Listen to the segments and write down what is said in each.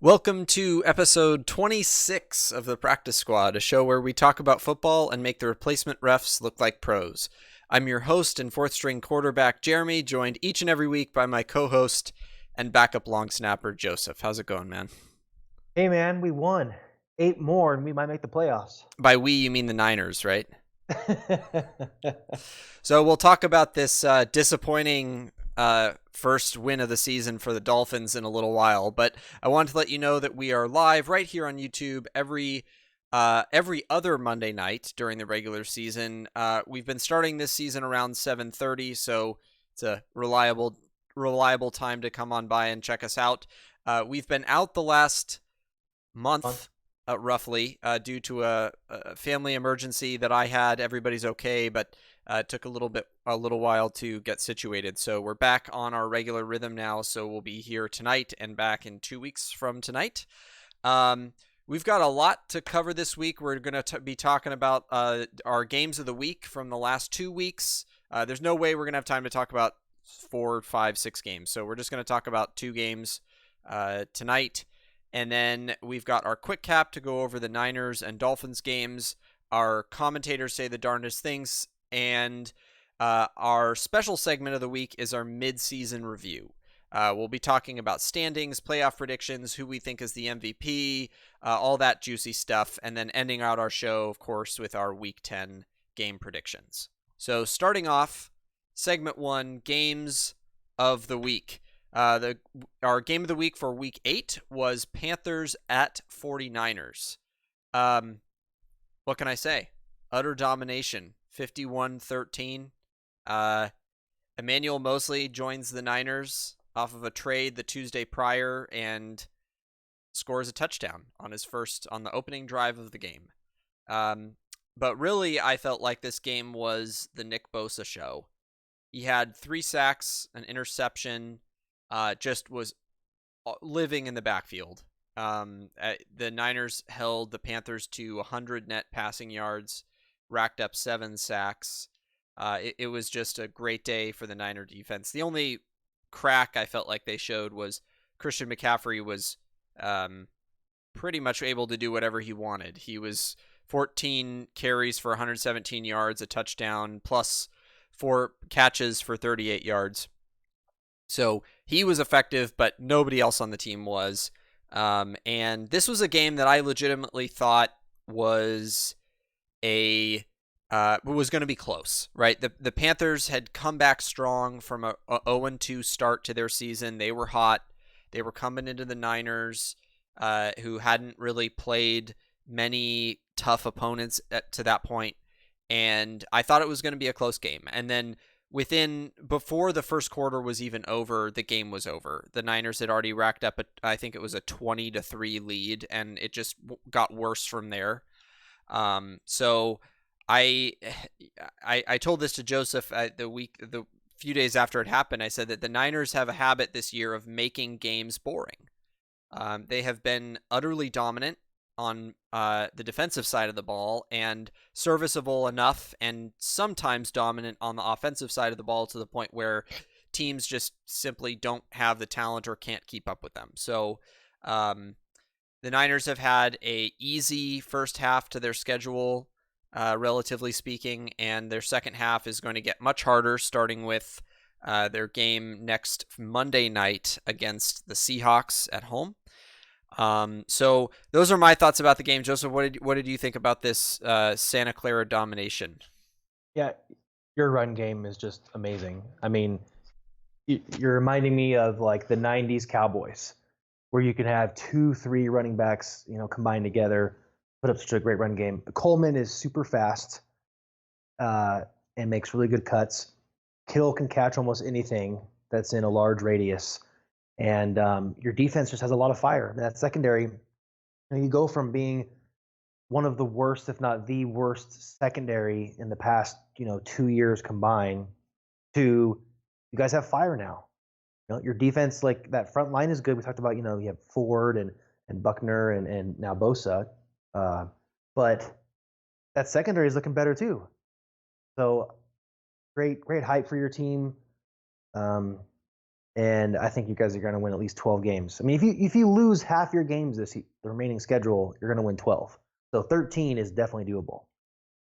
Welcome to episode 26 of the Practice Squad, a show where we talk about football and make the replacement refs look like pros. I'm your host and fourth string quarterback, Jeremy, joined each and every week by my co host and backup long snapper, Joseph. How's it going, man? Hey man, we won 8 more and we might make the playoffs. By we, you mean the Niners, right? So we'll talk about this disappointing first win of the season for the Dolphins in a little while, but I wanted to let you know that we are live right here on YouTube every other Monday night during the regular season. We've been starting this season around 7:30, so it's a reliable time to come on by and check us out. We've been out the last month, roughly, due to a family emergency that I had. Everybody's okay, but it took a little while to get situated. So we're back on our regular rhythm now. So we'll be here tonight and back in 2 weeks from tonight. We've got a lot to cover this week. We're going to be talking about our games of the week from the last 2 weeks. There's no way we're going to have time to talk about 4, 5, 6 games. So we're just going to talk about 2 games tonight. And then we've got our quick cap to go over the Niners and Dolphins games. Our commentators say the darndest things. And our special segment of the week is our mid-season review. We'll be talking about standings, playoff predictions, who we think is the MVP, all that juicy stuff. And then ending out our show, of course, with our Week 10 game predictions. So starting off, segment 1, games of the week. Our game of the week for week 8 was Panthers at 49ers. What can I say? Utter domination, 51-13. Emmanuel Mosley joins the Niners off of a trade the Tuesday prior and scores a touchdown on the opening drive of the game. But really, I felt like this game was the Nick Bosa show. He had 3 sacks, an interception, just was living in the backfield. The Niners held the Panthers to 100 net passing yards, racked up 7 sacks. It was just a great day for the Niner defense. The only crack I felt like they showed was Christian McCaffrey was pretty much able to do whatever he wanted. He was 14 carries for 117 yards, a touchdown, plus 4 catches for 38 yards. So he was effective, but nobody else on the team was. And this was a game that I legitimately thought was was going to be close, right? The Panthers had come back strong from a 0-2 start to their season. They were hot. They were coming into the Niners, who hadn't really played many tough opponents to that point. And I thought it was going to be a close game. And then before the first quarter was even over, the game was over. The Niners had already racked up I think it was a 20-3 lead, and it just got worse from there. So I told this to Joseph the few days after it happened. I said that the Niners have a habit this year of making games boring. They have been utterly dominant on the defensive side of the ball and serviceable enough and sometimes dominant on the offensive side of the ball to the point where teams just simply don't have the talent or can't keep up with them. So the Niners have had a easy first half to their schedule, relatively speaking, and their second half is going to get much harder, starting with their game next Monday night against the Seahawks at home. So those are my thoughts about the game. Joseph, what did you think about this Santa Clara domination? Yeah, your run game is just amazing. I mean, you're reminding me of like the 90s Cowboys, where you could have 2, 3 running backs, combined together, put up such a great run game. Coleman is super fast and makes really good cuts. Kittle can catch almost anything that's in a large radius. And your defense just has a lot of fire. That secondary, you go from being one of the worst, if not the worst, secondary in the past, 2 years combined, to you guys have fire now. Your defense, like that front line, is good. We talked about, you have Ford and Buckner and now Bosa, but that secondary is looking better too. So great hype for your team. and I think you guys are going to win at least 12 games. I mean, if you lose half your games the remaining schedule, you're going to win 12. So 13 is definitely doable.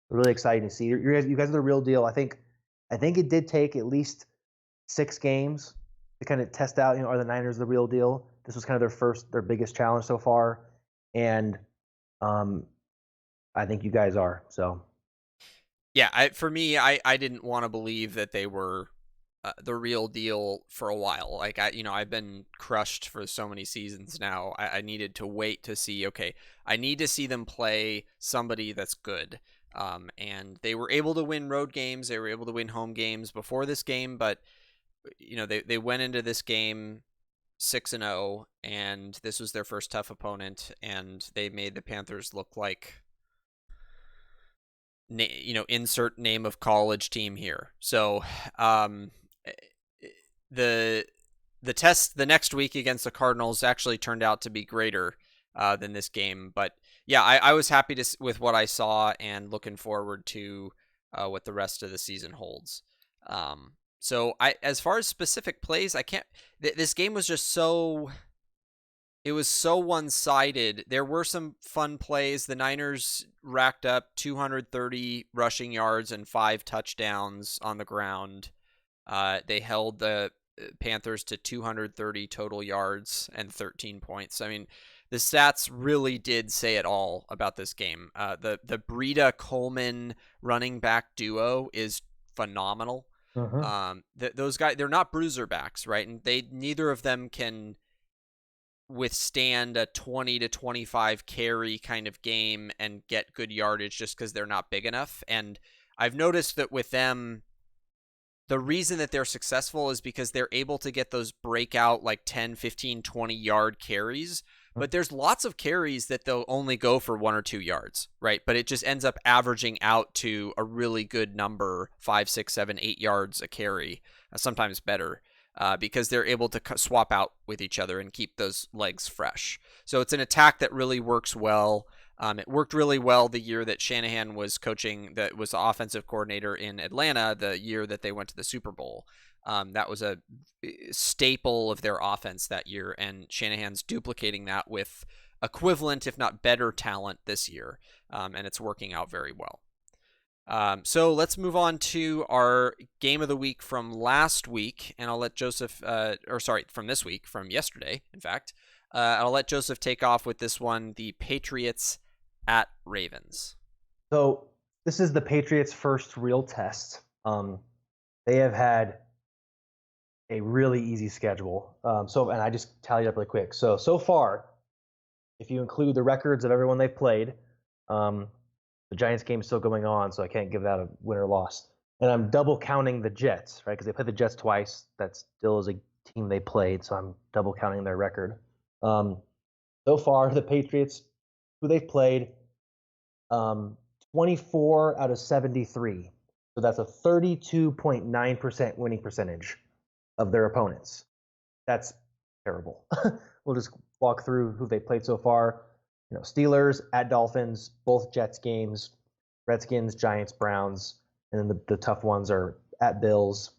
Really exciting to see. You guys are the real deal. I think it did take at least 6 games to kind of test out, are the Niners the real deal? This was kind of their biggest challenge so far, and I think you guys are. So Yeah, for me, I didn't want to believe that they were the real deal for a while. Like I've been crushed for so many seasons now. I needed to wait to see. Okay, I need to see them play somebody that's good. And they were able to win road games. They were able to win home games before this game, but they went into this game 6-0, and this was their first tough opponent, and they made the Panthers look like insert name of college team here. So um, the the next week against the Cardinals actually turned out to be greater than this game. But yeah, I was happy with what I saw and looking forward to what the rest of the season holds. So as far as specific plays, I can't. This game was just so. It was so one-sided. There were some fun plays. The Niners racked up 230 rushing yards and 5 touchdowns on the ground. They held the Panthers to 230 total yards and 13 points. I mean, the stats really did say it all about this game. The Breida Coleman running back duo is phenomenal. Those guys, they're not bruiser backs, right? And neither of them can withstand a 20 to 25 carry kind of game and get good yardage just because they're not big enough. And I've noticed that with them, the reason that they're successful is because they're able to get those breakout like 10, 15, 20 yard carries. But there's lots of carries that they'll only go for 1 or 2 yards, right? But it just ends up averaging out to a really good number, 5, 6, 7, 8 yards a carry, sometimes better. Because they're able to swap out with each other and keep those legs fresh. So it's an attack that really works well. It worked really well the year that Shanahan was coaching, that was the offensive coordinator in Atlanta, the year that they went to the Super Bowl. That was a staple of their offense that year, and Shanahan's duplicating that with equivalent, if not better, talent this year, and it's working out very well. So let's move on to our game of the week from last week, and I'll let Joseph, from this week, from yesterday, in fact. I'll let Joseph take off with this one, the Patriots at Ravens. So this is the Patriots' first real test. They have had a really easy schedule. And I just tallied up really quick. So far, if you include the records of everyone they've played, the Giants game is still going on, so I can't give that a win or loss. And I'm double counting the Jets, right? Because they played the Jets twice. That still is a team they played, so I'm double counting their record. So far, the Patriots, who they've played, 24 out of 73. So that's a 32.9% winning percentage of their opponents. That's terrible. We'll just walk through who they played so far. Steelers at Dolphins, both Jets games, Redskins, Giants, Browns, and then the tough ones are at Bills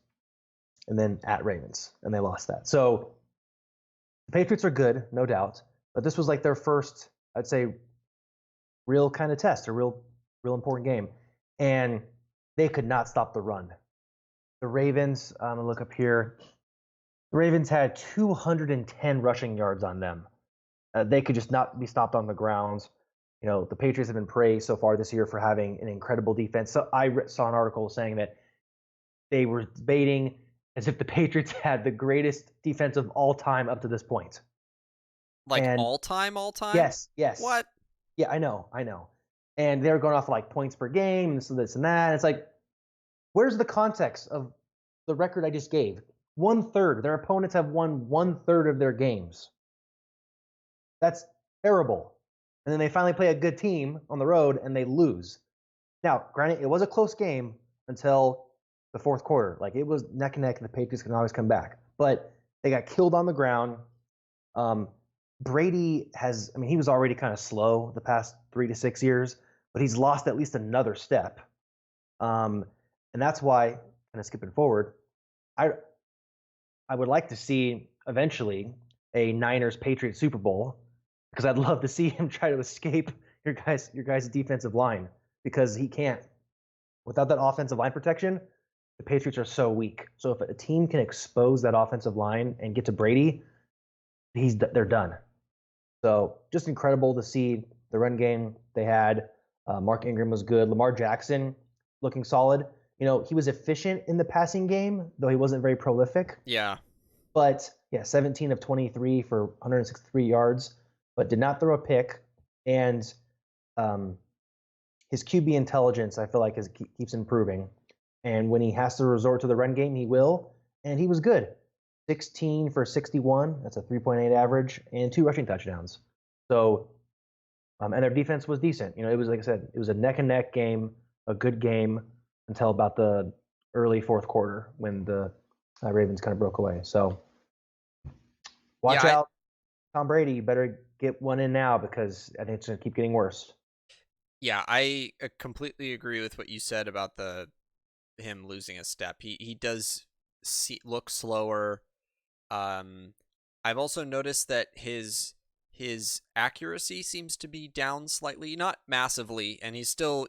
and then at Ravens, and they lost that. So the Patriots are good, no doubt, but this was like their first, I'd say, real kind of test, a real important game, and they could not stop the run. The Ravens, I'm gonna look up here. The Ravens had 210 rushing yards on them. They could just not be stopped on the ground. The Patriots have been praised so far this year for having an incredible defense. So I saw an article saying that they were debating as if the Patriots had the greatest defense of all time up to this point. Like and all time? Yes. What? Yeah, I know. And they're going off like points per game, and so this and that. It's like, where's the context of the record I just gave? 1/3. Their opponents have won 1/3 of their games. That's terrible. And then they finally play a good team on the road and they lose. Now, granted, it was a close game until the fourth quarter. Like, it was neck and neck, and the Patriots can always come back. But they got killed on the ground. Brady he was already kind of slow the past 3 to 6 years, but he's lost at least another step. And that's why, kind of skipping forward, I I would like to see eventually a Niners Patriots Super Bowl because I'd love to see him try to escape your guys' defensive line because he can't. Without that offensive line protection, the Patriots are so weak. So if a team can expose that offensive line and get to Brady, they're done. So just incredible to see the run game they had. Mark Ingram was good. Lamar Jackson looking solid. He was efficient in the passing game, though he wasn't very prolific. Yeah. But yeah, 17 of 23 for 163 yards, but did not throw a pick. And um, his QB intelligence, I feel like, keeps improving. And when he has to resort to the run game, he will. And he was good. 16 for 61. That's a 3.8 average and 2 rushing touchdowns. So, and their defense was decent. It was, like I said, it was a neck and neck game, a good game until about the early fourth quarter when the Ravens kind of broke away. So, watch out, Tom Brady. You better get one in now because I think it's going to keep getting worse. Yeah, I completely agree with what you said about him losing a step. He does look slower. I've also noticed that his accuracy seems to be down slightly, not massively, and he's still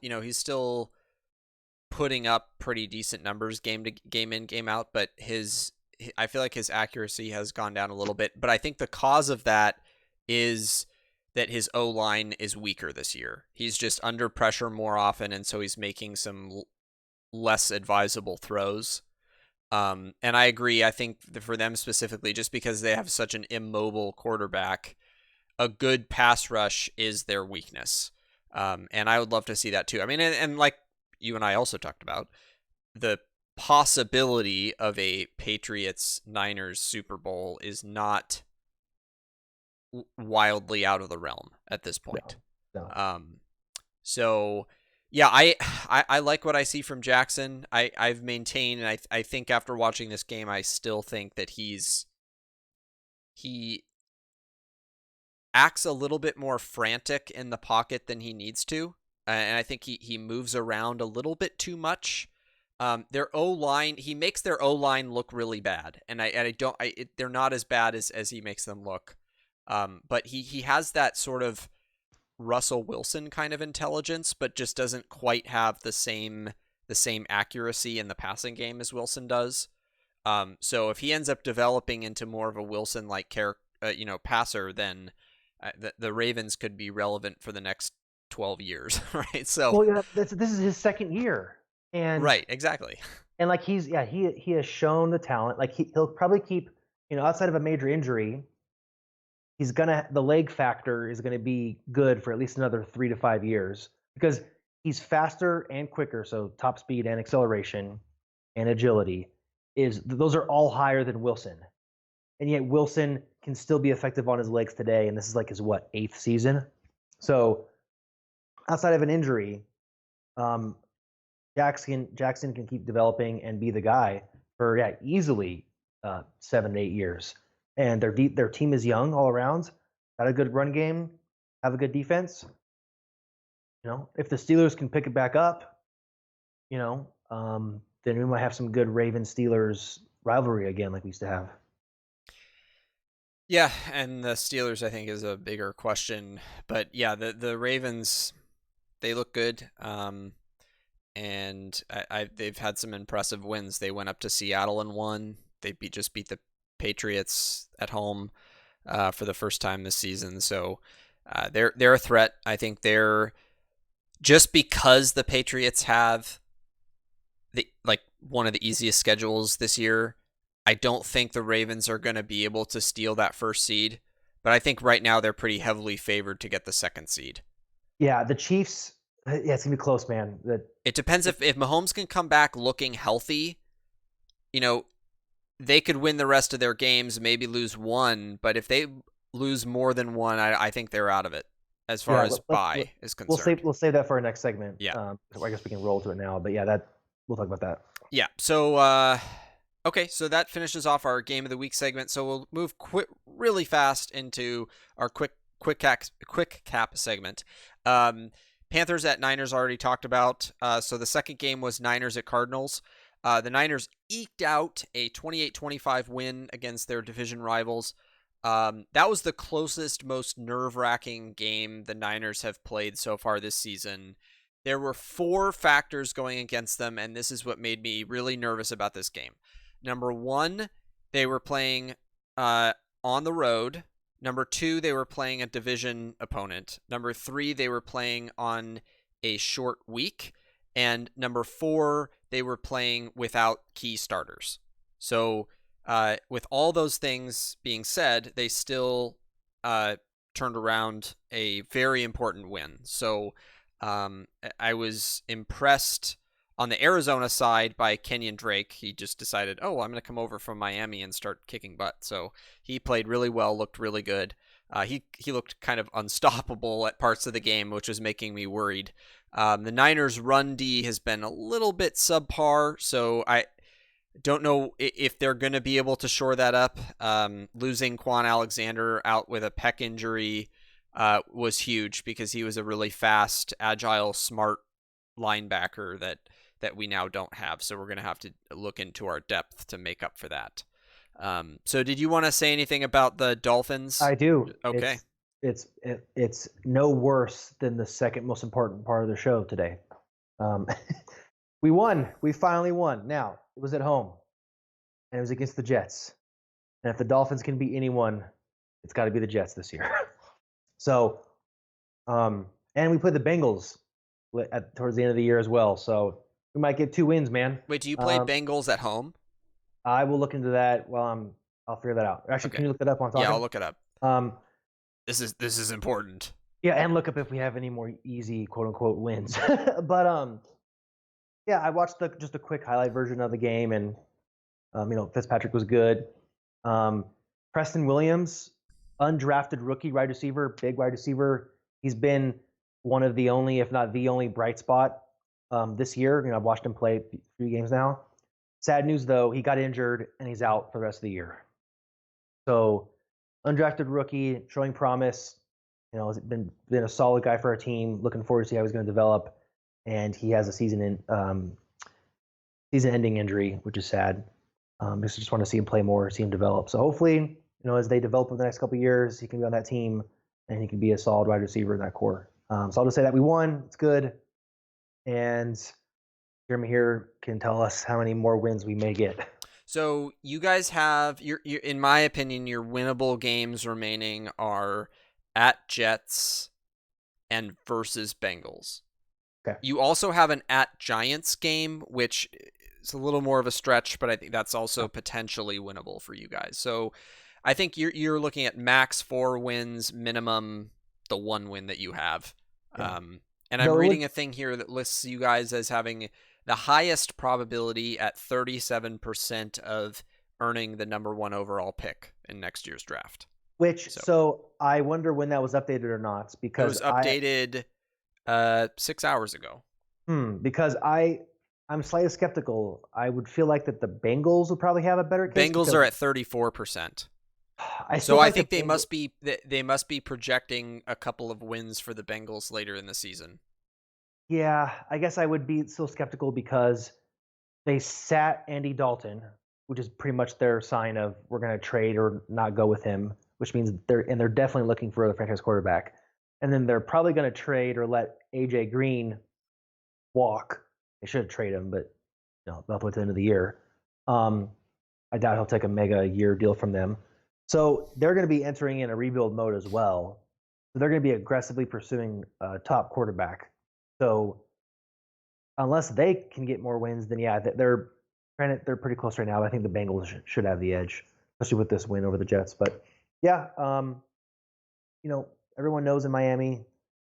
putting up pretty decent numbers game in, game out, but I feel like his accuracy has gone down a little bit. But I think the cause of that is that his O-line is weaker this year. He's just under pressure more often, and so he's making some less advisable throws. And I agree. I think for them specifically, just because they have such an immobile quarterback, a good pass rush is their weakness. And I would love to see that too. I mean, and like you and I also talked about, the possibility of a Patriots-Niners Super Bowl is not wildly out of the realm at this point. No. So yeah, I like what I see from Jackson. I've maintained, and I think after watching this game, I still think that he acts a little bit more frantic in the pocket than he needs to, and I think he moves around a little bit too much. Their O-line, he makes their O-line look really bad, and they're not as bad as he makes them look. But he has that sort of Russell Wilson kind of intelligence, but just doesn't quite have the same accuracy in the passing game as Wilson does. So if he ends up developing into more of a Wilson-like passer, then the Ravens could be relevant for the next 12 years, right? So, well, yeah, this is his second year, and right, exactly. And like he has shown the talent. Like he'll probably keep, outside of a major injury, the leg factor is gonna be good for at least another 3 to 5 years because he's faster and quicker. So top speed and acceleration and agility those are all higher than Wilson, and yet Wilson can still be effective on his legs today. And this is like his 8th season. So outside of an injury, Jackson can keep developing and be the guy for easily 7 to 8 years. And their team is young all around, got a good run game, have a good defense. If the Steelers can pick it back up, then we might have some good Ravens-Steelers rivalry again, like we used to have. Yeah, and the Steelers, I think, is a bigger question. But yeah, the Ravens, they look good. And they've had some impressive wins. They went up to Seattle and won. They just beat the Patriots at home for the first time this season. So they're a threat. I think they're, just because the Patriots have one of the easiest schedules this year, I don't think the Ravens are going to be able to steal that first seed. But I think right now they're pretty heavily favored to get the second seed. Yeah, the Chiefs. Yeah, it's gonna be close, man. It depends if Mahomes can come back looking healthy. They could win the rest of their games, maybe lose one, but if they lose more than one, I think they're out of it as far as bye is concerned. We'll save that for our next segment. Yeah, I guess we can roll to it now. But yeah, we'll talk about that. Yeah. So okay, so that finishes off our game of the week segment. So we'll move really fast into our quick cap segment. Panthers at Niners already talked about. So the second game was Niners at Cardinals. The Niners eked out a 28-25 win against their division rivals. That was the closest, most nerve-wracking game the Niners have played so far this season. There were 4 factors going against them, and this is what made me really nervous about this game. Number 1, they were playing on the road. Number 2, they were playing a division opponent. Number 3, they were playing on a short week. And number 4, they were playing without key starters. So with all those things being said, they still turned around a very important win. So I was impressed on the Arizona side by Kenyon Drake. He just decided, oh, I'm going to come over from Miami and start kicking butt. So he played really well, looked really good. He looked kind of unstoppable at parts of the game, which was making me worried. The Niners' run D has been a little bit subpar, so I don't know if they're going to be able to shore that up. Losing Quan Alexander out with a pec injury was huge because he was a really fast, agile, smart linebacker that we now don't have. So we're going to have to look into our depth to make up for that. So did you want to say anything about the Dolphins? I do. Okay. It's no worse than the second most important part of the show today. We won. We finally won. Now, it was at home, and it was against the Jets. And if the Dolphins can beat anyone, it's got to be the Jets this year. So, and we played the Bengals towards the end of the year as well. So we might get 2 wins, man. Wait, do you play Bengals at home? I will look into that. Well, I'll figure that out. Actually, Okay. Can you look that up on talking? Yeah, I'll look it up. This is important. Yeah, and look up if we have any more easy quote unquote wins. But yeah, I watched just a quick highlight version of the game, and Fitzpatrick was good. Preston Williams, undrafted rookie wide receiver, big wide receiver. He's been one of the only, if not the only, bright spot this year. I've watched him play a few games now. Sad news though, he got injured and he's out for the rest of the year. So undrafted rookie, showing promise. Has been a solid guy for our team. Looking forward to see how he's going to develop. And he has a season-ending injury, which is sad. Just want to see him play more, see him develop. So hopefully, as they develop over the next couple of years, he can be on that team and he can be a solid wide receiver in that core. So I'll just say that we won. It's good. And Jeremy here can tell us how many more wins we may get. So you guys have your in my opinion, your winnable games remaining are at Jets and versus Bengals. Okay. You also have an at Giants game, which is a little more of a stretch, but I think that's also potentially winnable for you guys. So I think you're looking at max 4 wins, minimum the 1 win that you have. Yeah. And I'm reading a thing here that lists you guys as having the highest probability at 37% of earning the number 1 overall pick in next year's draft. So I wonder when that was updated or not, because it was updated 6 hours ago. Because I'm slightly skeptical. I would feel like that the Bengals would probably have a better case. Bengals are at 34%. I think they must be projecting a couple of wins for the Bengals later in the season. Yeah, I guess I would be so skeptical because they sat Andy Dalton, which is pretty much their sign of we're going to trade or not go with him, which means they're definitely looking for the franchise quarterback. And then they're probably going to trade or let AJ Green walk. They should trade him, but they'll wait till the end of the year. I doubt he'll take a mega year deal from them. So they're going to be entering in a rebuild mode as well. So they're going to be aggressively pursuing a top quarterback. So unless they can get more wins, then yeah, they're pretty close right now. I think the Bengals should have the edge, especially with this win over the Jets. But yeah, everyone knows in Miami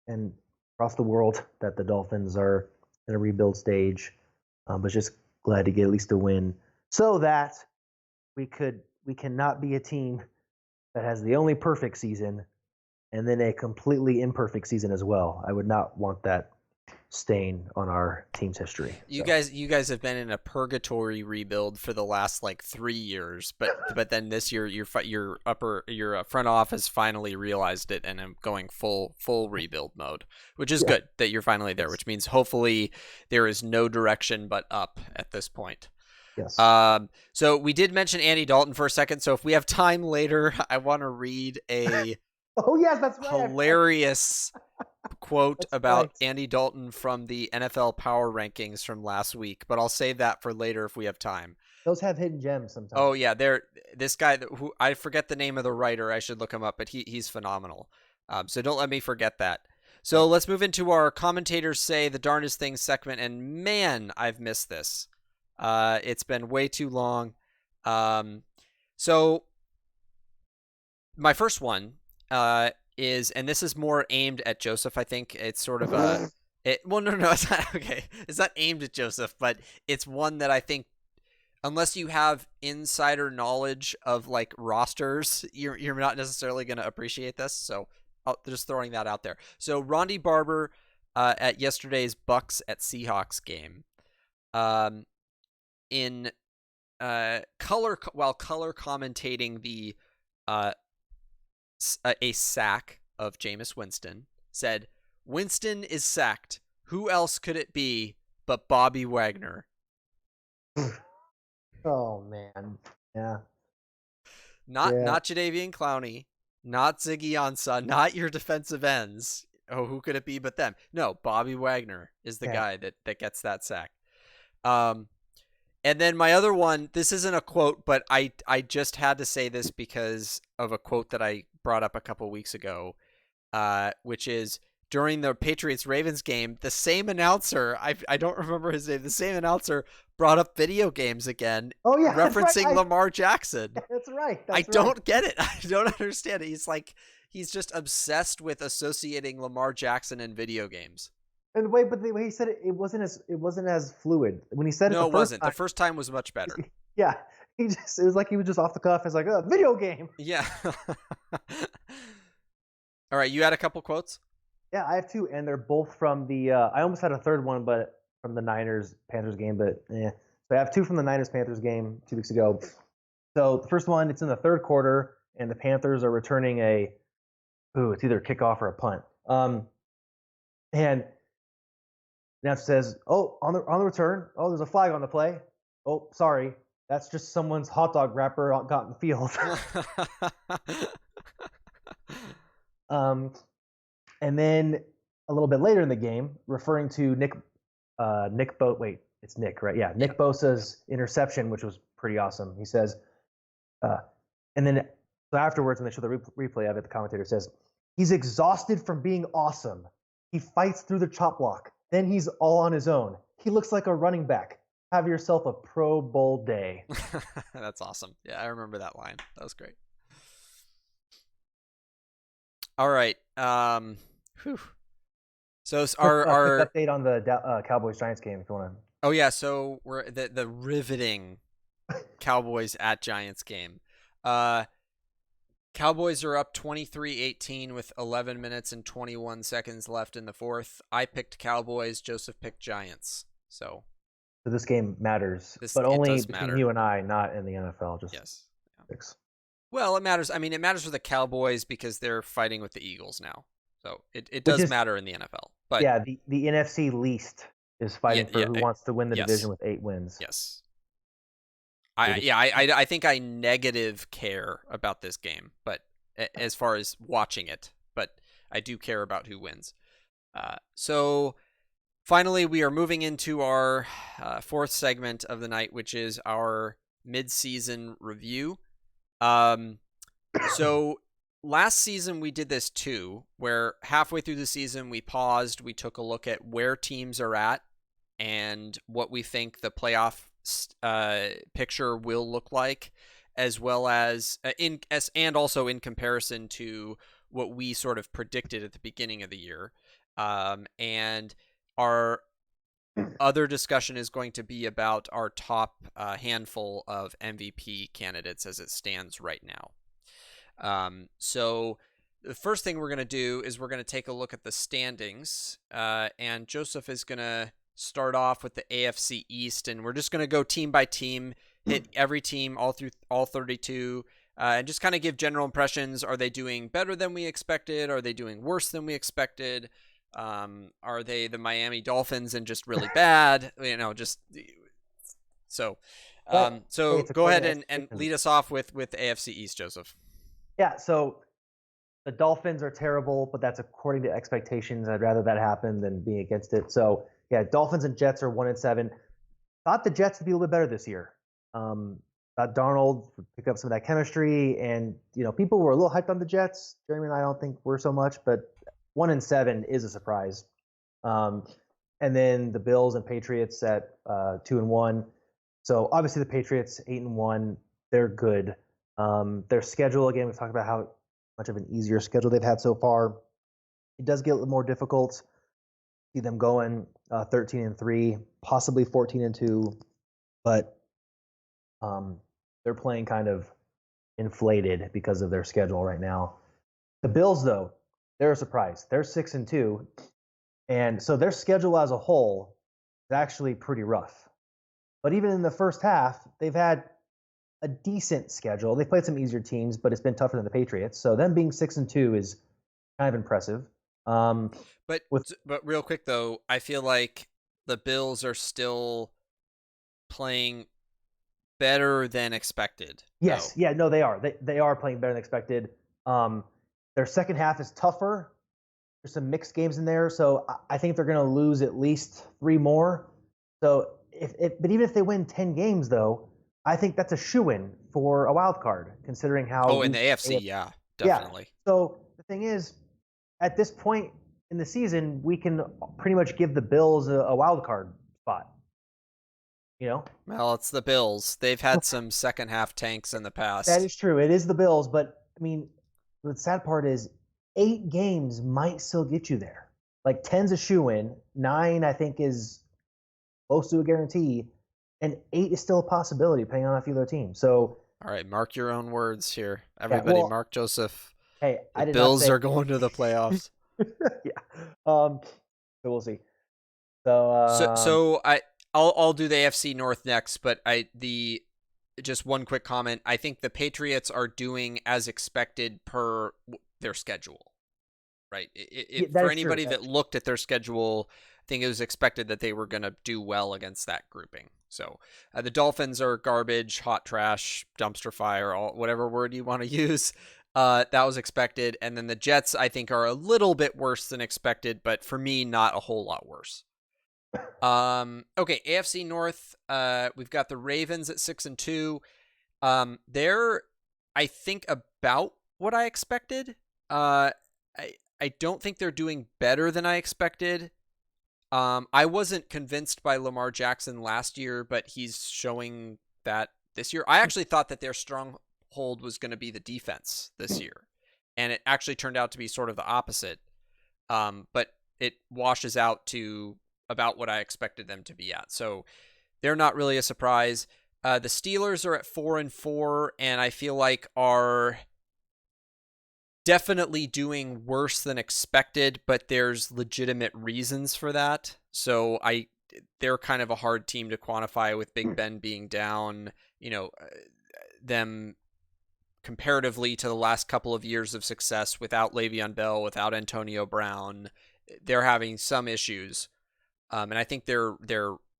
and across the world that the Dolphins are in a rebuild stage, but just glad to get at least a win so that we cannot be a team that has the only perfect season and then a completely imperfect season as well. I would not want that stain on our team's history. You guys have been in a purgatory rebuild for the last 3 years, but then this year your front office finally realized it and I'm going full rebuild mode, which is good that you're finally there, which means hopefully there is no direction but up at this point. Yes. So we did mention Andy Dalton for a second. So if we have time later, I want to read a Oh yes, that's right. hilarious quote That's about right. Andy Dalton from the NFL Power Rankings from last week, but I'll save that for later if we have time. Those have hidden gems Oh sometimes. yeah, this guy who I forget the name of the writer. I should look him up, but he's phenomenal. So don't let me forget that. So Yep. let's move into our commentators say the darndest things segment, and man, I've missed this. It's been way too long. So my first one is, and this is more aimed at Joseph. I think it's sort of a, well, no, it's not okay. It's not aimed at Joseph, but it's one that I think, unless you have insider knowledge of like rosters, you're not necessarily going to appreciate this. So just throwing that out there. So Rondy Barber at yesterday's Bucks at Seahawks game, um, in while color commentating the uh, a sack of Jameis Winston, said, "Winston is sacked. Who else could it be but Bobby Wagner?" Oh man. Yeah. Not Yeah. not Jadeveon Clowney, not Ziggy Ansah, not your defensive ends. Oh, who could it be but them? No, Bobby Wagner is the Yeah. guy that gets that sack. Um, and then my other one, this isn't a quote, but I just had to say this because of a quote that I brought up a couple weeks ago, which is during the Patriots Ravens game, the same announcer, I don't remember his name, the same announcer brought up video games again, Oh yeah, that's right. referencing Lamar Jackson. That's right. I That's right. don't get it. I don't understand it. He's just obsessed with associating Lamar Jackson and video games. And wait, but the way he said it, it wasn't as fluid. When he said it No, the it first wasn't. time, The first time was much better. yeah, it was like he was just off the cuff. It's like a video game. Yeah. All right, you had a couple quotes? Yeah, I have two, and they're both from the. I almost had a third one, but from the Niners Panthers game, but yeah. So I have two from the Niners Panthers game 2 weeks ago. So the first one, it's in the third quarter, and the Panthers are returning it's either a kickoff or a punt. And now it says, "Oh, on the return, oh, there's a flag on the play. Oh, sorry, that's just someone's hot dog wrapper got in the field." And then a little bit later in the game, referring to it's Nick, right? Yeah, Nick Bosa's interception, which was pretty awesome. He says, and then so afterwards, when they show the replay of it, the commentator says, "He's exhausted from being awesome. He fights through the chop block. Then he's all on his own. He looks like a running back. Have yourself a Pro Bowl day." That's awesome. Yeah, I remember that line. That was great. All right. Whew. So our update on the Cowboys Giants game, if you want to. Oh yeah, so we're the riveting Cowboys at Giants game. Cowboys are up 23-18 with 11 minutes and 21 seconds left in the fourth. I picked Cowboys, Joseph picked Giants. So this game matters, but only between matter. you and I, not in the NFL. Just yes. Yeah. Well, it matters. I mean, it matters for the Cowboys because they're fighting with the Eagles now. So it does matter in the NFL. But yeah, the NFC least is fighting for who wants to win the division with 8 wins. Yes. I think I negative care about this game, but as far as watching it, but I do care about who wins. So finally, we are moving into our fourth segment of the night, which is our mid-season review. So last season we did this too, where halfway through the season we paused, we took a look at where teams are at and what we think the playoff picture will look like, as well as and also in comparison to what we sort of predicted at the beginning of the year. And our other discussion is going to be about our top handful of MVP candidates as it stands right now. So the first thing we're going to do is we're going to take a look at the standings, and Joseph is going to start off with the AFC East, and we're just going to go team by team, hit every team all through all 32, and just kind of give general impressions. Are they doing better than we expected? Are they doing worse than we expected? Are they the Miami Dolphins and just really bad? So But hey, So it's go according ahead to and expectations. lead us off with AFC East, Joseph. Yeah, so the Dolphins are terrible, but that's according to expectations. I'd rather that happen than be against it. So yeah, Dolphins and Jets are 1-7. Thought the Jets would be a little bit better this year. Thought Darnold would pick up some of that chemistry, and people were a little hyped on the Jets. Jeremy and I don't think we're so much, but 1-7 is a surprise. Um, and then the Bills and Patriots at 2-1. So obviously the Patriots 8-1, they're good. Their schedule, again, we've talked about how much of an easier schedule they've had so far. It does get a little more difficult. See them going 13-3, possibly 14-2, but they're playing kind of inflated because of their schedule right now. The Bills, though, they're a surprise. They're 6-2, and so their schedule as a whole is actually pretty rough. But even in the first half, they've had a decent schedule. They played some easier teams, but it's been tougher than the Patriots. So them being 6-2 is kind of impressive. But With but real quick though, I feel like the Bills are still playing better than expected, though. yes, yeah, no, they are. They are playing better than expected. Um, their second half is tougher. There's some mixed games in there, so I think they're going to lose at least 3 more. So but even if they win 10 games, though, I think that's a shoe-in for a wild card, considering how Oh, in weak. the AFC, yeah, Yeah. definitely. So the thing is, at this point in the season, we can pretty much give the Bills a wild card spot. You know, Well, it's the Bills. They've had some second half tanks in the that past. is true. It is the Bills, but I mean, the sad part is 8 games might still get you there. Like 10's a shoe in, 9 I think is close to a guarantee, and 8 is still a possibility depending on a few other teams. So All right, mark your own words here. yeah, Everybody, well, mark Joseph. hey, The I did not Bills say. are going to the playoffs. Yeah. Um. So we'll see. So So I'll do the AFC North next, but I the just one quick comment. I think the Patriots are doing as expected per their schedule. Right. yeah, that For is true. anybody that looked at their schedule, I think it was expected that they were going to do well against that grouping. So the Dolphins are garbage, hot trash, dumpster fire, all whatever word you want to use. That was expected, and then the Jets I think are a little bit worse than expected, but for me, not a whole lot worse. Okay, AFC North. We've got the Ravens at 6-2. They're I think about what I expected. I don't think they're doing better than I expected. I wasn't convinced by Lamar Jackson last year, but he's showing that this year. I actually thought that their stronghold was going to be the defense this year, and it actually turned out to be sort of the opposite. But it washes out to about what I expected them to be at. So they're not really a surprise. The Steelers are at 4-4, and I feel like are definitely doing worse than expected, but there's legitimate reasons for that. So they're kind of a hard team to quantify with Big Ben being down, them comparatively to the last couple of years of success without Le'Veon Bell, without Antonio Brown, they're having some issues. And I think their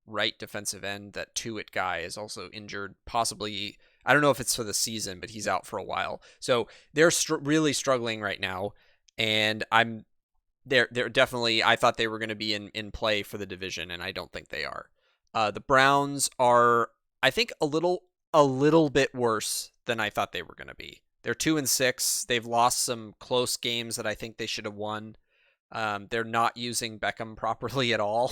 right defensive end, that Tuitt guy, is also injured, possibly. I don't know if it's for the season, but he's out for a while. So they're really struggling right now, and they're definitely. I thought they were going to be in play for the division, and I don't think they are. The Browns are, I think, a little bit worse than I thought they were going to be. They're 2-6. They've lost some close games that I think they should have won. They're not using Beckham properly at all.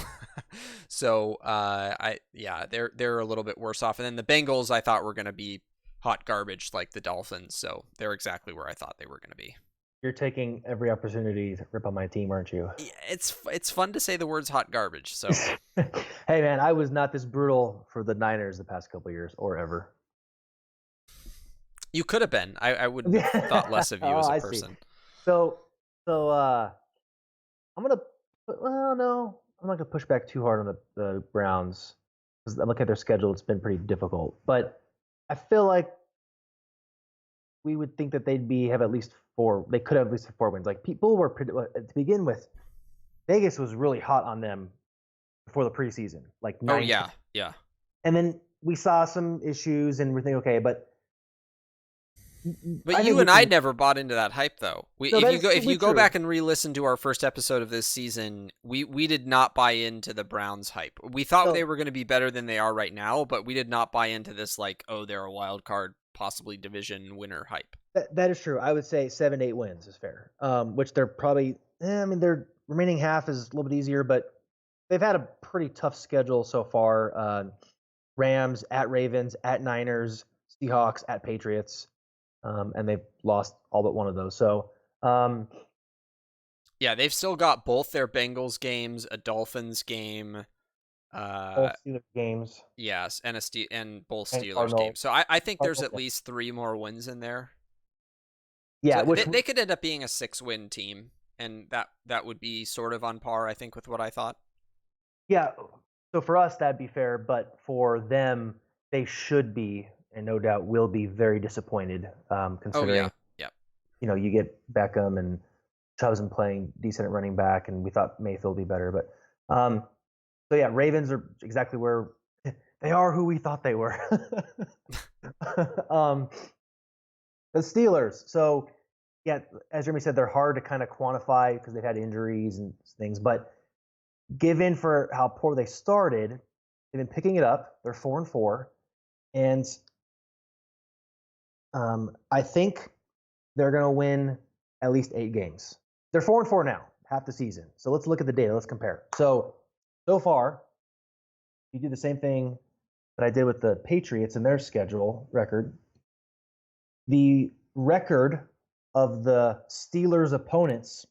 So they're a little bit worse off. And then the Bengals I thought were going to be hot garbage like the Dolphins. So they're exactly where I thought they were going to be. you're taking every opportunity to rip on my team, aren't you? Yeah, it's fun to say the words hot garbage. So Hey man, I was not this brutal for the Niners the past couple of years or ever. you could have been. I would have thought less of you Oh, as a I see. person. So I'm gonna. Well, no, I'm not gonna push back too hard on the Browns because I look at their schedule; it's been pretty difficult. But I feel like we would think that have at least 4. They could have at least 4 wins. Like people were to begin with, Vegas was really hot on them before the preseason, like Oh 9. yeah, yeah. And then we saw some issues, and we're thinking, okay, but But I think you we and I can. never bought into that hype, though. No, that is If simply you go true. back and re-listen to our first episode of this season, we did not buy into the Browns hype. We thought they No, were going to be better than they are right now, but we did not buy into this like, oh, they're a wild card, possibly division winner hype. that is true. I would say 7-8 wins is fair. Which they're probably. I mean, their remaining half is a little bit easier, but they've had a pretty tough schedule so far. Rams at Ravens, at Niners, Seahawks, at Patriots, and they've lost all but one of those. So, Yeah, they've still got both their Bengals games, a Dolphins game, both Steelers games yes, and and both and Steelers games. Cardinals. So I think there's Cardinals, at least 3 more wins in there. yeah, So which they could end up being a 6-win team, and that would be sort of on par, I think, with what I thought. yeah. So for us, that'd be fair, but for them, they should be, and no doubt will be, very disappointed, Oh considering yeah, yeah. you get Beckham and Chubb's been playing decent at running back, and we thought Mayfield would be better, but so yeah, Ravens are exactly where they are, who we thought they were. um, the Steelers. So yeah, as Jeremy said, they're hard to kind of quantify because they've had injuries and things, but given for how poor they started, they've been picking it up. They're 4-4, and I think they're going to win at least 8 games. They're 4-4 now, half the season. So let's look at the data. Let's compare. So far, you do the same thing that I did with the Patriots and their schedule record. The record of the Steelers' opponents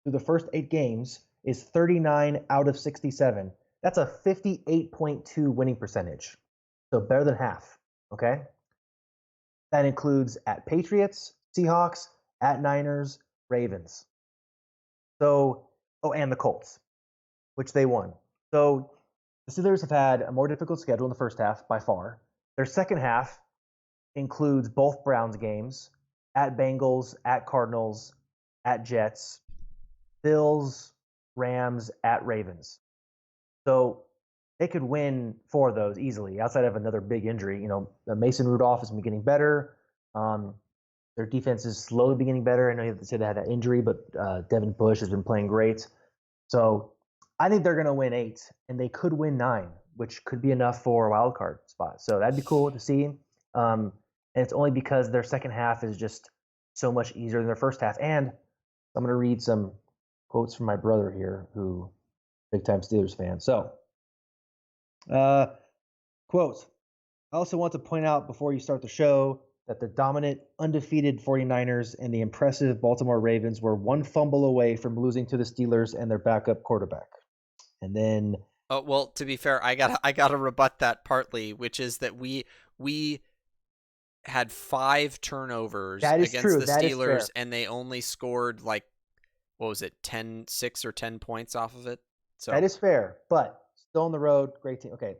through the first 8 games is 39 out of 67. That's a 58.2 winning percentage. So better than half. Okay? That includes at Patriots, Seahawks, at Niners, Ravens. So, and the Colts, which they won. So the Steelers have had a more difficult schedule in the first half by far. Their second half includes both Browns games, at Bengals, at Cardinals, at Jets, Bills, Rams, at Ravens. So they could win 4 of those easily outside of another big injury. Mason Rudolph has been getting better. Their defense is slowly beginning better. I know you have to say they had that injury, but Devin Bush has been playing great. So I think they're going to win 8, and they could win 9, which could be enough for a wild card spot. So that'd be cool to see. And it's only because their second half is just so much easier than their first half. And I'm going to read some quotes from my brother here, who big time Steelers fan. So, quotes. I also want to point out before you start the show that the dominant, undefeated 49ers and the impressive Baltimore Ravens were 1 fumble away from losing to the Steelers and their backup quarterback. And then, Oh well, to be fair, I gotta rebut that partly, which is that we had 5 turnovers that is against true. the That is fair. Steelers, and they only scored like, what was it, 6 or 10 points off of it. So That is fair, but still on the road, great team. Okay.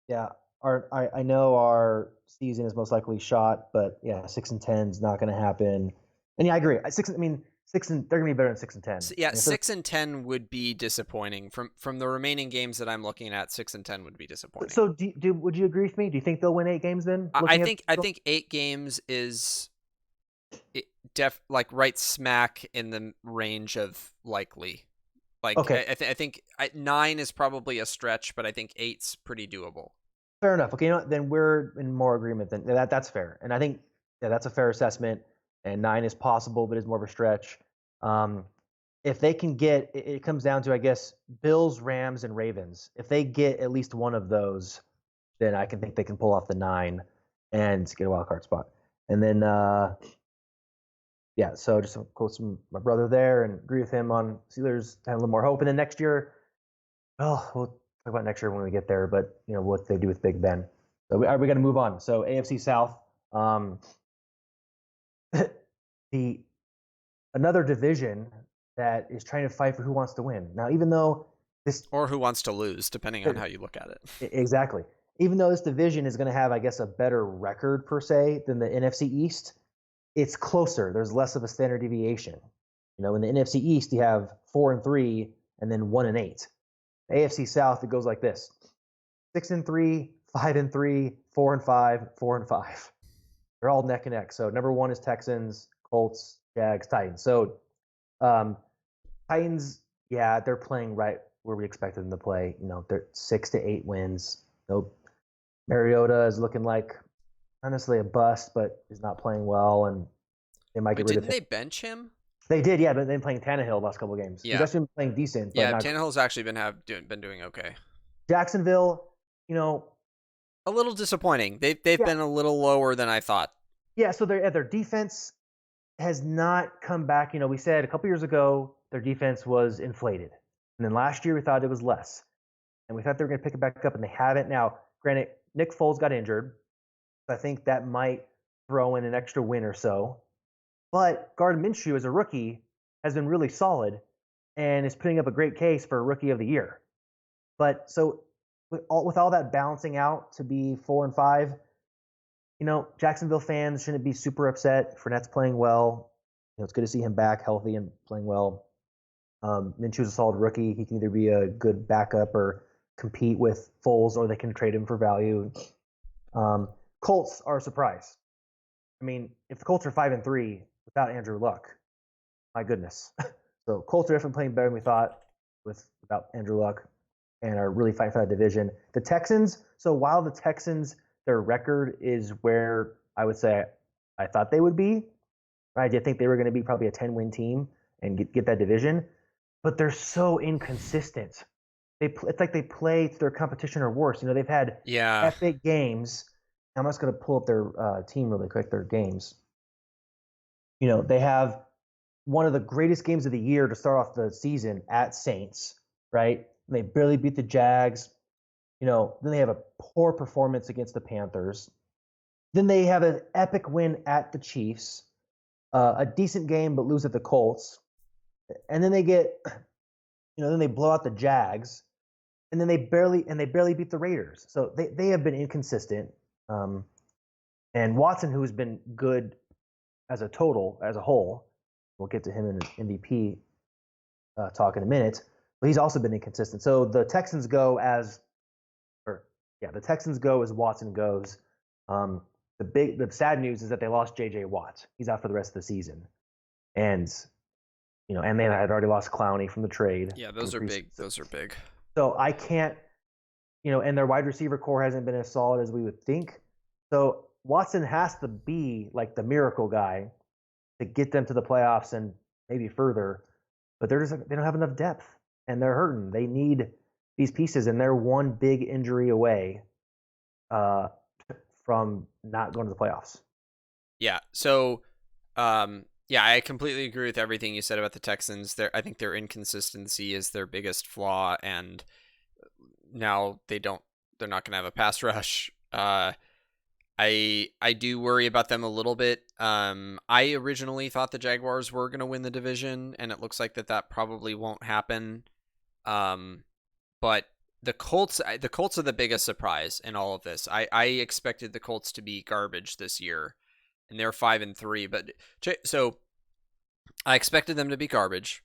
Yeah, I know our season is most likely shot, but yeah, 6-10 is not going to happen. And yeah, I agree. They're going to be better than 6-10. yeah, 6-10 would be disappointing. From the remaining games that I'm looking at, 6-10 would be disappointing. So would you agree with me? Do you think they'll win 8 games then? I think 8 games is like right smack in the range of likely. Like Okay. I think 9 is probably a stretch, but I think 8's pretty doable. Fair enough. Okay, then we're in more agreement than that's fair. And I think that's a fair assessment. And 9 is possible, but is more of a stretch. If they can get, it comes down to, I guess, Bills, Rams, and Ravens. If they get at least one of those, then I can think they can pull off the 9 and get a wild card spot. And then, so just some quotes from my brother there, and agree with him on Steelers have a little more hope. And then next year, we'll talk about next year when we get there, but what they do with Big Ben. So we got to move on. So AFC South, another division that is trying to fight for who wants to win. Now, even though or who wants to lose, depending on how you look at it. Exactly. Even though this division is going to have, I guess, a better record per se than the NFC East, it's closer. There's less of a standard deviation. In the NFC East, you have 4-3 and then 1-8. The AFC South, it goes like this: 6-3, 5-3, 4-5, 4-5. They're all neck and neck. So number one is Texans, Colts, Jags, Titans. So Titans, yeah, they're playing right where we expected them to play. They're 6 to 8 wins. Mariota is looking like honestly a bust, but is not playing well, and they might Wait, get rid of didn't him. they bench him? They did, yeah, but they've been playing Tannehill the last couple of games. He's Yeah. actually been playing decent, but Yeah, not. Tannehill's actually been doing okay. Jacksonville, A little disappointing. They've yeah, been a little lower than I thought. yeah. So their defense has not come back. We said a couple years ago their defense was inflated, and then last year we thought it was less, and we thought they were going to pick it back up, and they haven't. Now, granted, Nick Foles got injured. So I think that might throw in an extra win or so. But Gardner Minshew, as a rookie, has been really solid and is putting up a great case for Rookie of the Year. But so with all that balancing out to be 4-5, Jacksonville fans shouldn't be super upset. Fournette's playing well. It's good to see him back healthy and playing well. Minshew's a solid rookie. He can either be a good backup or compete with Foles, or they can trade him for value. Colts are a surprise. I mean, if the Colts are 5-3 without Andrew Luck, my goodness. So Colts are definitely playing better than we thought without Andrew Luck, and are really fighting for that division. The Texans. So while the Texans, their record is where I would say I thought they would be. I did think they were going to be probably a 10-win team and get that division, but they're so inconsistent. It's like they play their competition or worse. They've had Yeah. epic games. I'm just going to pull up their team really quick, their games. They have one of the greatest games of the year to start off the season at Saints, right? And they barely beat the Jags. Then they have a poor performance against the Panthers. Then they have an epic win at the Chiefs, a decent game but lose at the Colts. And then they then they blow out the Jags, and then they barely beat the Raiders. So they have been inconsistent. And Watson, who's been good as a whole, we'll get to him in MVP talk in a minute, but he's also been inconsistent. So the Texans go as Watson goes. The sad news is that they lost J.J. Watt. He's out for the rest of the season, and and they had already lost Clowney from the trade. Yeah, those are big. Those are big. So I can't, and their wide receiver core hasn't been as solid as we would think. So Watson has to be like the miracle guy to get them to the playoffs and maybe further, but they don't have enough depth, and they're hurting. They need these pieces, and they're one big injury away from not going to the playoffs. Yeah. So, yeah, I completely agree with everything you said about the Texans. I think their inconsistency is their biggest flaw, and now they're not going to have a pass rush. I do worry about them a little bit. I originally thought the Jaguars were going to win the division, and it looks like that probably won't happen. But the Colts are the biggest surprise in all of this. I expected the Colts to be garbage this year, and they're 5-3. But so I expected them to be garbage,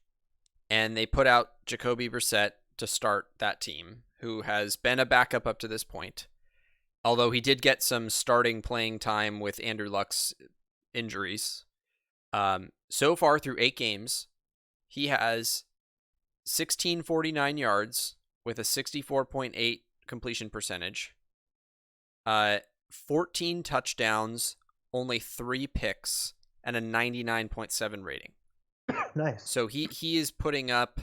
and they put out Jacoby Brissett to start that team, who has been a backup up to this point. Although he did get some starting playing time with Andrew Luck's injuries. So far through 8 games, he has 1,649 yards with a 64.8 completion percentage, 14 touchdowns, only 3 picks, and a 99.7 rating. Nice. So he is putting up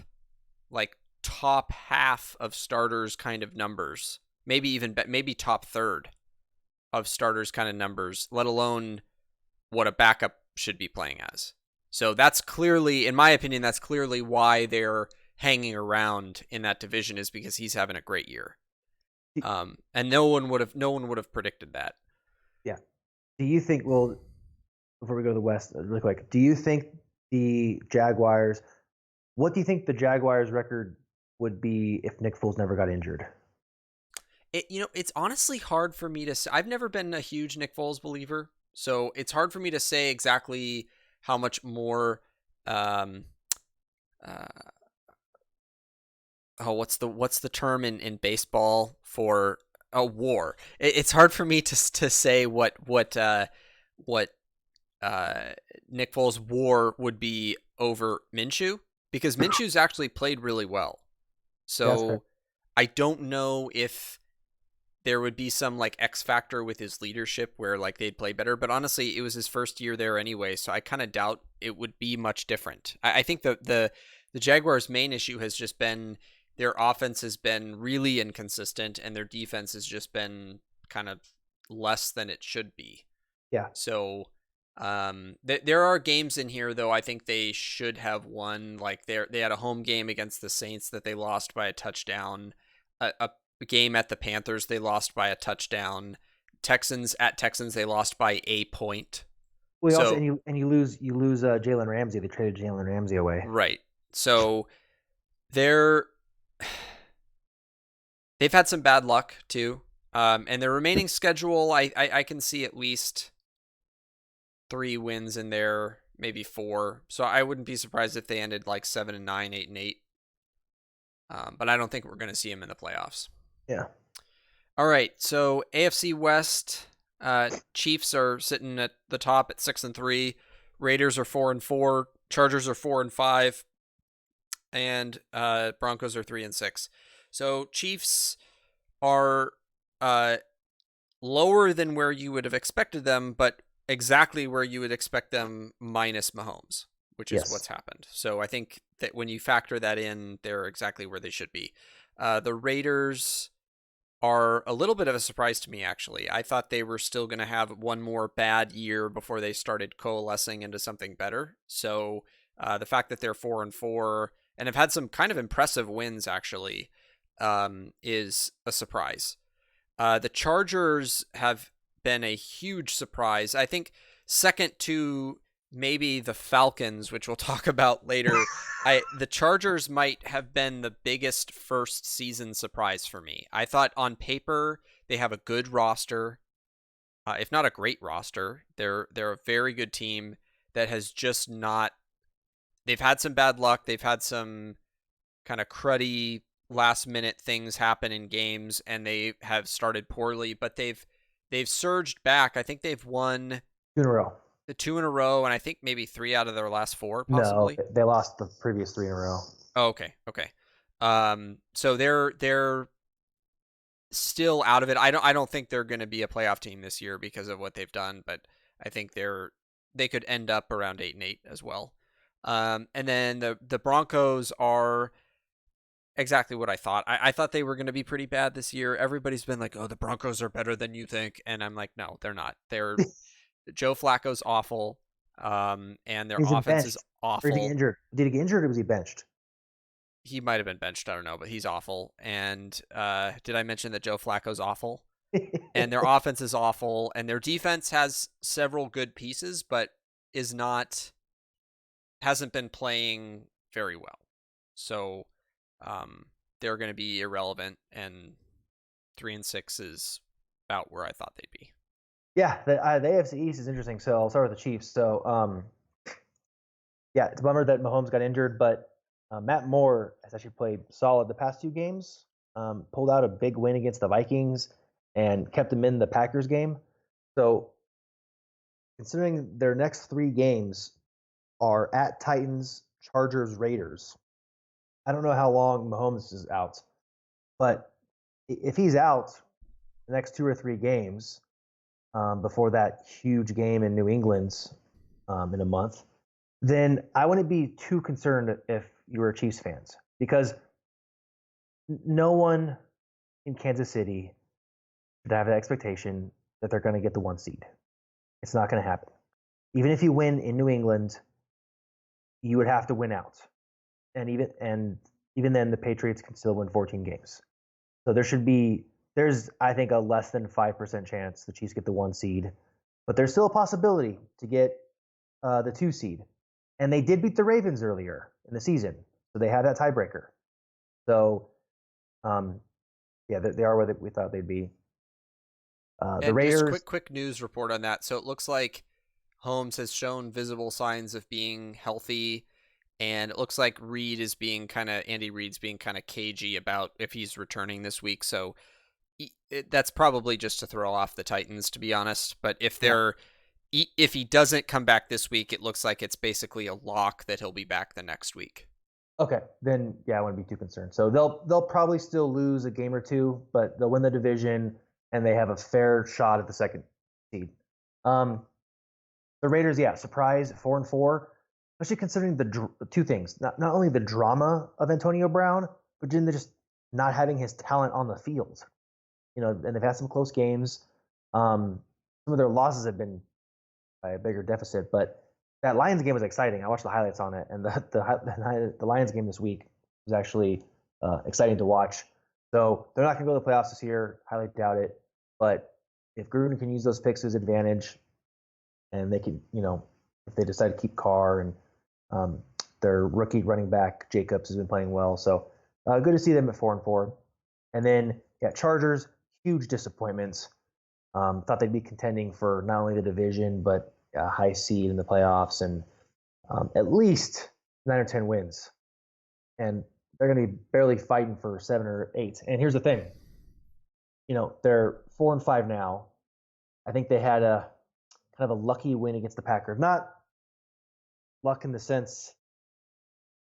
like top half of starters kind of numbers. Maybe top third of starters kind of numbers, let alone what a backup should be playing as. So that's clearly, in my opinion, that's clearly why they're hanging around in that division, is because he's having a great year. And no one would have predicted that. Yeah. Do you think, well, before we go to the West, really quick, do you think the Jaguars, what do you think the Jaguars record would be if Nick Foles never got injured? It's honestly hard for me to say. I've never been a huge Nick Foles believer, so it's hard for me to say exactly how much more. What's the term in baseball for a war. It's hard for me to say what Nick Foles' war would be over Minshew, because Minshew's actually played really well. Yeah, that's fair. So I don't know if there would be some like X factor with his leadership where like they'd play better. But honestly, it was his first year there anyway, so I kind of doubt it would be much different. I think the Jaguars' main issue has just been their offense has been really inconsistent, and their defense has just been kind of less than it should be. Yeah. So there are games in here though I think they should have won. Like they had a home game against the Saints that they lost by a touchdown. A game at the Panthers they lost by a touchdown. Texans at Texans they lost by a point. Well, you also So you lose Jalen Ramsey. They traded Jalen Ramsey away. right. So they're they've had some bad luck too. And their remaining schedule, I can see at least 3 wins in there, maybe 4. So I wouldn't be surprised if they ended like 7-9, 8-8. But I don't think we're going to see them in the playoffs. Yeah. All right, so AFC West, Chiefs are sitting at the top at 6-3. Raiders are 4-4. Chargers are 4-5, and Broncos are 3-6. So Chiefs are lower than where you would have expected them, but exactly where you would expect them minus Mahomes, which is what's Yes. happened. So I think that when you factor that in, they're exactly where they should be. The Raiders are a little bit of a surprise to me, actually. I thought they were still going to have one more bad year before they started coalescing into something better. So the fact that they're 4-4 and have had some kind of impressive wins, actually, is a surprise. The Chargers have been a huge surprise. I think second to maybe the Falcons, which we'll talk about later. The Chargers might have been the biggest first season surprise for me. I thought on paper they have a good roster, if not a great roster. They're a very good team that has just not. They've had some bad luck. They've had some kind of cruddy last minute things happen in games, and they have started poorly. But they've surged back. I think they've won 2 in a row. the 2 in a row, and I think maybe 3 out of their last 4, No, possibly. they lost the previous 3 in a row. Oh, okay. So they're still out of it. I don't think they're going to be a playoff team this year because of what they've done, but I think they could end up around 8-8 as well. And then the Broncos are exactly what I thought. I thought they were going to be pretty bad this year. Everybody's been like, "Oh, the Broncos are better than you think," and I'm like, "No, they're not. They're Joe Flacco's awful, and their He's been offense is benched. Or did he get awful. injured? Did he get injured or was he benched? He might have been benched. I don't know, but he's awful. And did I mention that Joe Flacco's awful? And their offense is awful, and their defense has several good pieces, but is not hasn't been playing very well. So they're going to be irrelevant, and 3-6 is about where I thought they'd be. Yeah, the AFC East is interesting. So I'll start with the Chiefs. So yeah, it's a bummer that Mahomes got injured, but Matt Moore has actually played solid the past 2 games. Pulled out a big win against the Vikings and kept them in the Packers game. So considering their next 3 games are at Titans, Chargers, Raiders. I don't know how long Mahomes is out, but if he's out the next 2 or 3 games before that huge game in New England in a month, then I wouldn't be too concerned if you were Chiefs fans, because no one in Kansas City should have the expectation that they're going to get the 1 seed. It's not going to happen. Even if you win in New England, you would have to win out, and even then, the Patriots can still win 14 games. So there's I think a less than 5% chance the Chiefs get the 1 seed, but there's still a possibility to get the 2 seed. And they did beat the Ravens earlier in the season, so they had that tiebreaker. So, yeah, they are where we thought they'd be. The And just Raiders, quick news report on that. So it looks like Holmes has shown visible signs of being healthy, and it looks like Andy Reid's being kind of cagey about if he's returning this week. So that's probably just to throw off the Titans, to be honest. But Yeah. if he doesn't come back this week, it looks like it's basically a lock that he'll be back the next week. Okay, then yeah, I wouldn't be too concerned. So they'll probably still lose a game or two, but they'll win the division and they have a fair shot at the second seed. Um, the Raiders, yeah, surprise 4-4, especially considering the two things: not only the drama of Antonio Brown, but then just not having his talent on the field. And they've had some close games. Some of their losses have been by a bigger deficit, but that Lions game was exciting. I watched the highlights on it, and the Lions game this week was actually exciting to watch. So they're not going to go to the playoffs this year. Highly doubt it. But if Gruden can use those picks to his advantage, and they can, if they decide to keep Carr and their rookie running back Jacobs has been playing well, so good to see them at 4-4. And then Chargers, huge disappointments. Thought they'd be contending for not only the division but a high seed in the playoffs and at least 9 or 10 wins. And they're going to be barely fighting for 7 or 8. And here's the thing, they're 4-5 now. I think they had a kind of a lucky win against the Packers. Not luck in the sense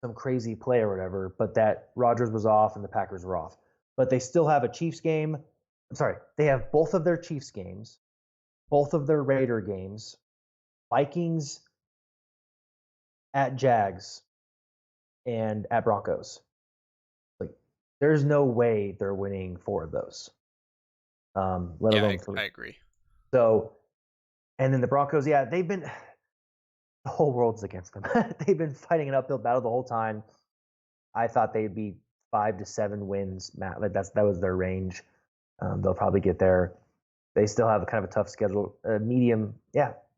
some crazy play or whatever, but that Rodgers was off and the Packers were off. But they still have a Chiefs game. I'm sorry, they have both of their Chiefs games, both of their Raider games, Vikings at Jags, and at Broncos. Like, there's no way they're winning 4 of those, let alone 3. I agree. So, and then the Broncos, they've been the whole world's against them. They've been fighting an uphill battle the whole time. I thought they'd be 5 to 7 wins. Matt, that was their range. They'll probably get there. They still have a kind of a tough schedule. Medium,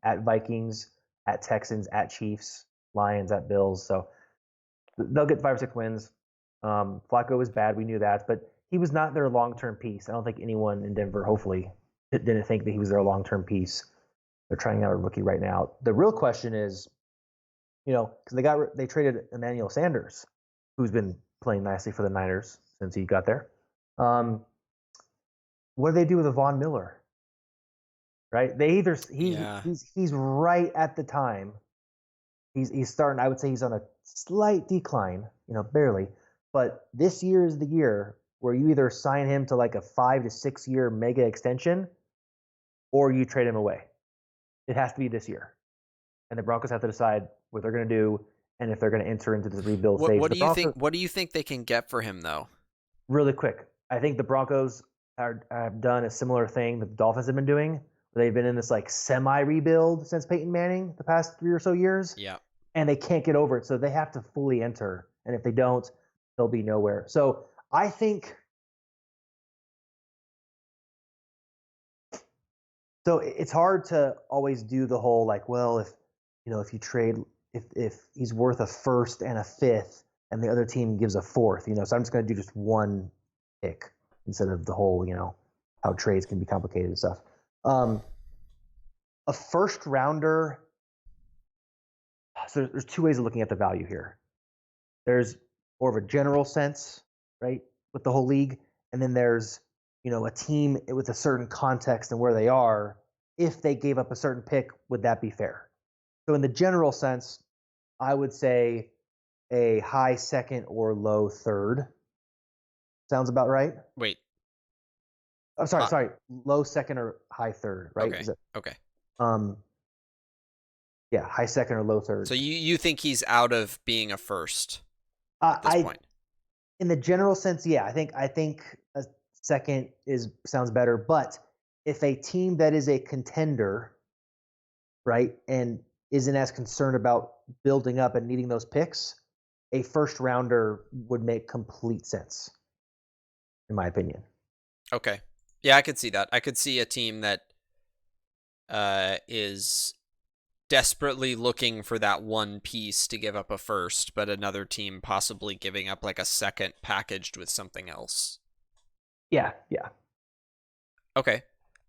at Vikings, at Texans, at Chiefs, Lions, at Bills. So they'll get 5 or 6 wins. Flacco was bad. We knew that. But he was not their long-term piece. I don't think anyone in Denver, hopefully, didn't think that he was their long-term piece. They're trying out a rookie right now. The real question is, because they traded Emmanuel Sanders, who's been playing nicely for the Niners since he got there. What do they do with Von Miller? Right? They either he's right at the time. He's starting. I would say he's on a slight decline, barely. But this year is the year where you either sign him to like a 5 to 6 year mega extension, or you trade him away. It has to be this year, and the Broncos have to decide what they're going to do and if they're going to enter into this rebuild stage. What do you think they can get for him, though? Really quick, I think the Broncos have done a similar thing that the Dolphins have been doing. They've been in this like semi-rebuild since Peyton Manning the past 3 or so years. Yeah. And they can't get over it, so they have to fully enter. And if they don't, they'll be nowhere. So I think so. It's hard to always do the whole like, well, if he's worth a first and a fifth, and the other team gives a fourth, so I'm just going to do just one pick instead of the whole, how trades can be complicated and stuff. A first rounder. So there's 2 ways of looking at the value here. There's more of a general sense, right, with the whole league, and then there's a team with a certain context and where they are. If they gave up a certain pick, would that be fair? So in the general sense, I would say a high second or low third. Sounds about right. Wait. I'm sorry, low second or high third, right? Okay. Okay. High second or low third. So you think he's out of being a first at this point? In the general sense, yeah. I think a second sounds better. But if a team that is a contender, right, and isn't as concerned about building up and needing those picks, a first rounder would make complete sense, in my opinion. Okay. Yeah, I could see that. I could see a team that is desperately looking for that one piece to give up a first, but another team possibly giving up like a second packaged with something else. Yeah. Okay.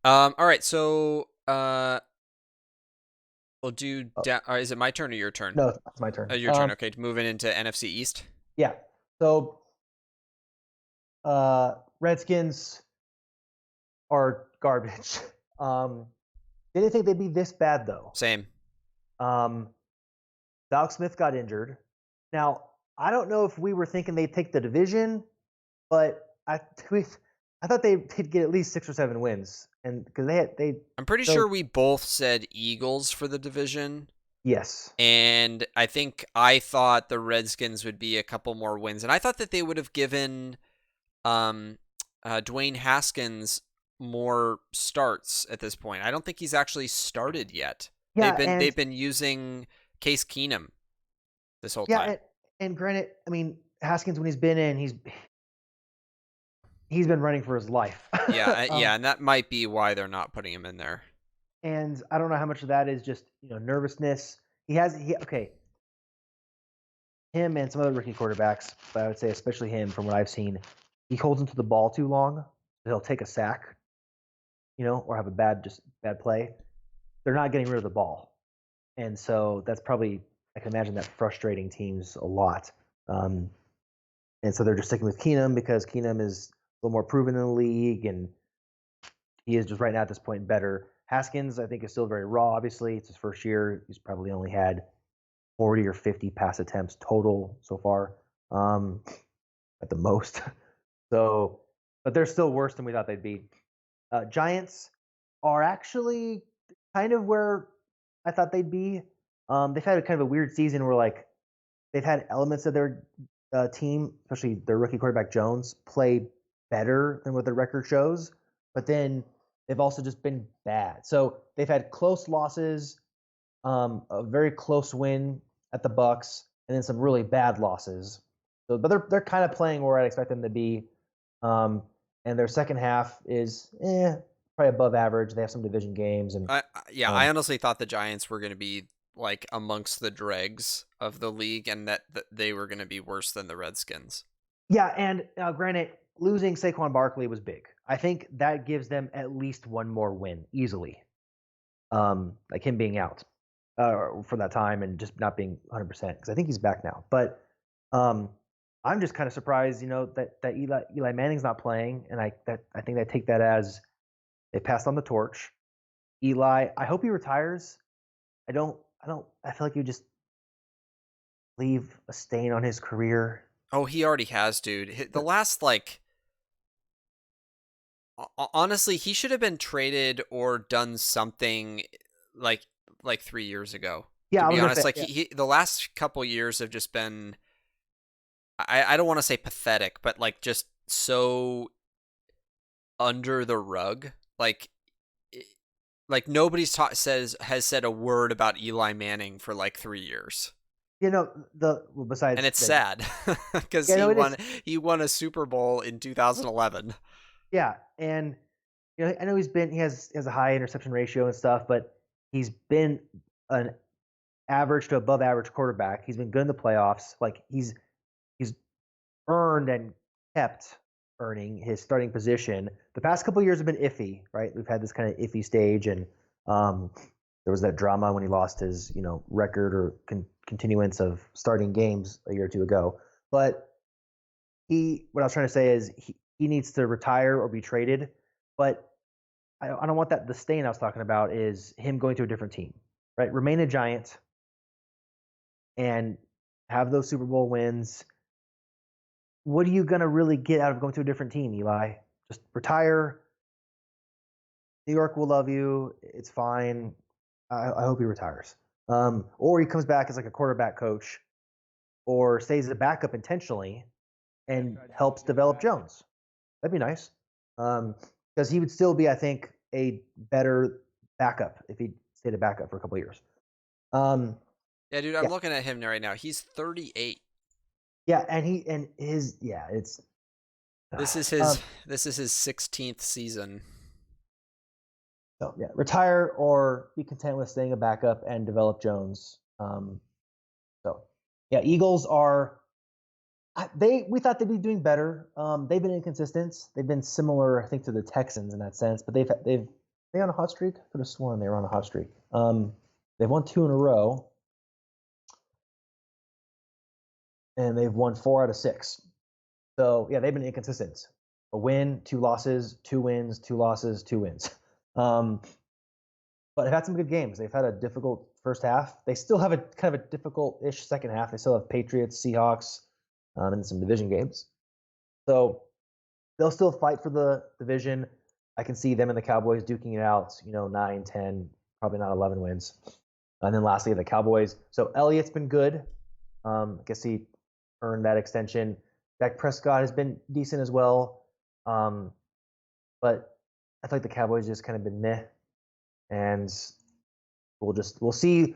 All right. So we'll do. Is it my turn or your turn? No, it's my turn. Your turn. Okay. Moving into NFC East. Yeah. So Redskins, are garbage. Didn't think they'd be this bad though. Same. Um, Alex Smith got injured. Now I don't know if we were thinking they'd take the division, but I thought they'd get at least 6 or 7 wins, and because they I'm pretty so sure we both said Eagles for the division. yes. And I think I thought the Redskins would be a couple more wins. And I thought that they would have given um, Dwayne Haskins more starts at this point. I don't think he's actually started yet. Yeah, They've been using Case Keenum this whole yeah, time. and granted, I mean Haskins when he's been in, he's been running for his life. Yeah, yeah, and that might be why they're not putting him in there. And I don't know how much of that is just nervousness. Okay, him and some other rookie quarterbacks, but I would say especially him from what I've seen, he holds onto the ball too long. He'll take a sack, or have a bad play. They're not getting rid of the ball, and so that's probably I can imagine that frustrating teams a lot. And so they're just sticking with Keenum because Keenum is a little more proven in the league, and he is just right now at this point better. Haskins, I think, is still very raw. Obviously, it's his first year. He's probably only had 40 or 50 pass attempts total so far, at the most. So, but they're still worse than we thought they'd be. Giants are actually kind of where I thought they'd be. They've had a kind of a weird season where they've had elements of their team, especially their rookie quarterback Jones, play better than what their record shows, but then they've also just been bad. So they've had close losses, a very close win at the Bucks, and then some really bad losses. So, but they're kind of playing where I'd expect them to be. And their second half is probably above average. They have some division games, and I honestly thought the Giants were going to be like amongst the dregs of the league, and that they were going to be worse than the Redskins. Yeah, and granted, losing Saquon Barkley was big. I think that gives them at least one more win easily. Like him being out for that time and just not being 100% because I think he's back now. But I'm just kind of surprised, that Eli Manning's not playing, and I think they take that as they passed on the torch. Eli, I hope he retires. I feel like you just leave a stain on his career. Oh, he already has, dude. The last honestly, he should have been traded or done something like 3 years ago. Yeah, To I be was gonna honest, say, like yeah. the last couple years have just been I don't want to say pathetic, but like just so under the rug. Like nobody's has said a word about Eli Manning for like 3 years. Besides And it's that, sad because yeah, no, it is. he won a Super Bowl in 2011. Yeah, and I know he has a high interception ratio and stuff, but he's been an average to above average quarterback. He's been good in the playoffs. Like he's earned and kept earning his starting position. The past couple of years have been iffy, right? We've had this kind of iffy stage, and there was that drama when he lost his record or continuance of starting games a year or two ago. But what I was trying to say is he needs to retire or be traded. But I don't want that. The stain I was talking about is him going to a different team, right? Remain a Giant and have those Super Bowl wins. What are you going to really get out of going to a different team, Eli? Just retire. New York will love you. It's fine. I hope he retires. Or he comes back as like a quarterback coach or stays as a backup intentionally and helps develop Jones. That'd be nice. Because he would still be, I think, a better backup if he stayed a backup for a couple of years. Yeah, dude, I'm looking at him right now. He's 38. Yeah, and it's This is his 16th season. So yeah, retire or be content with staying a backup and develop Jones. So yeah, Eagles are we thought they'd be doing better. They've been inconsistent. They've been similar, I think, to the Texans in that sense. But they on a hot streak. I could have sworn they were on a hot streak. They've won 2 in a row, and they've won 4 out of 6. So yeah, they've been inconsistent. a win, 2 losses, 2 wins, 2 losses, 2 wins. Um, but they've had some good games. They've had a difficult first half. They still have a kind of a difficult-ish second half. They still have Patriots, Seahawks, and some division games. So they'll still fight for the division. I can see them and the Cowboys duking it out, 9, 10, probably not 11 wins. And then lastly, the Cowboys. So Elliott's been good. I guess he earned that extension. Dak Prescott has been decent as well. But I feel like the Cowboys just kind of been meh. And we'll see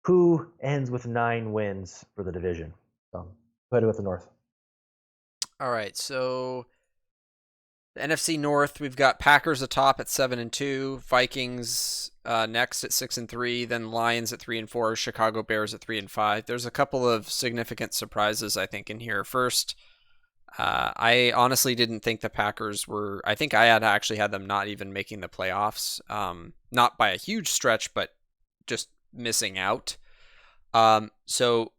who ends with 9 wins for the division. So go ahead with the North. All right, so the NFC North, we've got Packers atop at 7-2, Vikings next at 6-3, then Lions at 3-4, Chicago Bears at 3-5. There's a couple of significant surprises I think in here. First, I honestly didn't think the Packers were. I think I had actually had them not even making the playoffs, not by a huge stretch, but just missing out. So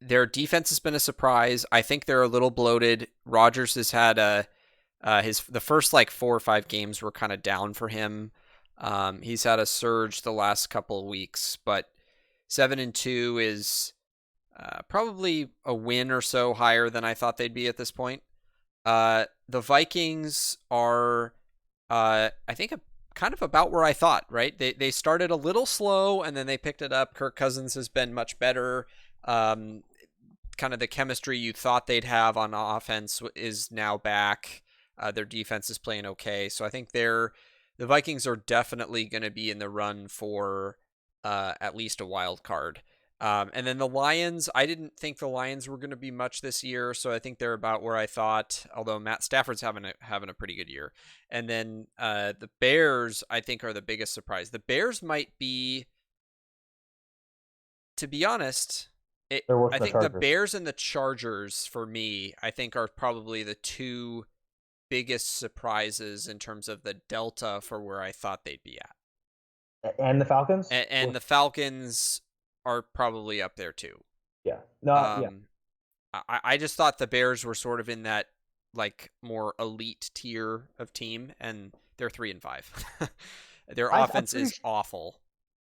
their defense has been a surprise. I think they're a little bloated. Rodgers has had the first like 4 or 5 games were kind of down for him. He's had a surge the last couple of weeks, but 7-2 is probably a win or so higher than I thought they'd be at this point. The Vikings are, I think, kind of about where I thought. Right? They started a little slow and then they picked it up. Kirk Cousins has been much better. Kind of the chemistry you thought they'd have on offense is now back. Their defense is playing okay, so I think the Vikings are definitely going to be in the run for at least a wild card. And then the Lions, I didn't think the Lions were going to be much this year, so I think they're about where I thought. Although Matt Stafford's having a pretty good year, and then the Bears, I think, are the biggest surprise. The Bears might be, to be honest. I think the Bears and the Chargers, for me, I think are probably the two biggest surprises in terms of the delta for where I thought they'd be at. And the Falcons? And the Falcons are probably up there too. Yeah. No, yeah. I just thought the Bears were sort of in that like more elite tier of team, and they're 3-5. Their offense is awful.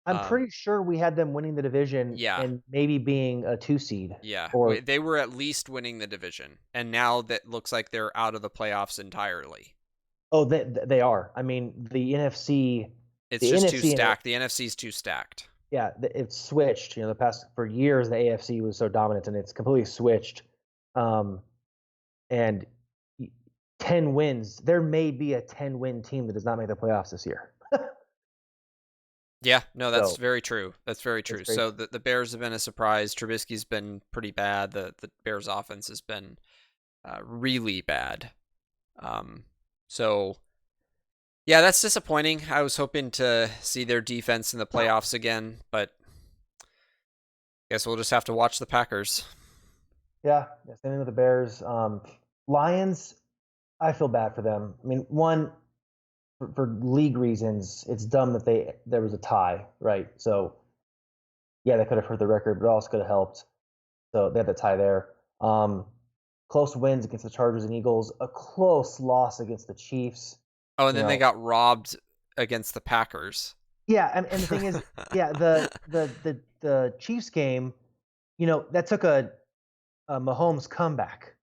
I'm pretty sure we had them winning the division and maybe being a 2 seed. Yeah, they were at least winning the division, and now that looks like they're out of the playoffs entirely. Oh, they are. I mean, the NFC. It's just too stacked. The NFC's too stacked. Yeah, it's switched. The past for years the AFC was so dominant, and it's completely switched. And 10 wins. There may be a 10-win team that does not make the playoffs this year. Yeah, no, that's very true. That's very true. So the Bears have been a surprise. Trubisky's been pretty bad. The Bears offense has been really bad. So yeah, that's disappointing. I was hoping to see their defense in the playoffs again, but I guess we'll just have to watch the Packers. Yeah, same thing with the Bears. Lions, I feel bad for them. I mean, one, for league reasons, it's dumb that there was a tie, right? So, yeah, that could have hurt the record, but it also could have helped. So they had the tie there. Close wins against the Chargers and Eagles. A close loss against the Chiefs. Oh, and then they got robbed against the Packers. Yeah, and the thing is, yeah, the Chiefs game, that took a Mahomes comeback,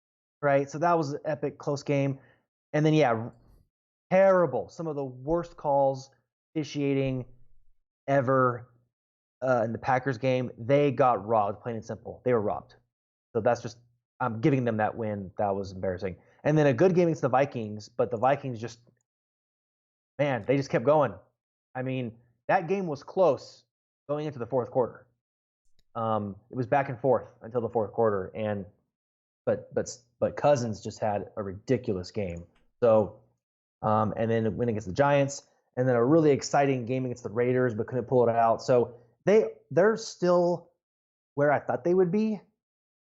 right? So that was an epic close game, and then terrible. Some of the worst calls officiating ever in the Packers game. They got robbed, plain and simple. They were robbed. So that's just, I'm giving them that win. That was embarrassing. And then a good game against the Vikings, but the Vikings just, man, they just kept going. I mean, that game was close going into the fourth quarter. It was back and forth until the fourth quarter, and but Cousins just had a ridiculous game. So. And then a win against the Giants, and then a really exciting game against the Raiders, but couldn't pull it out. So they're still where I thought they would be,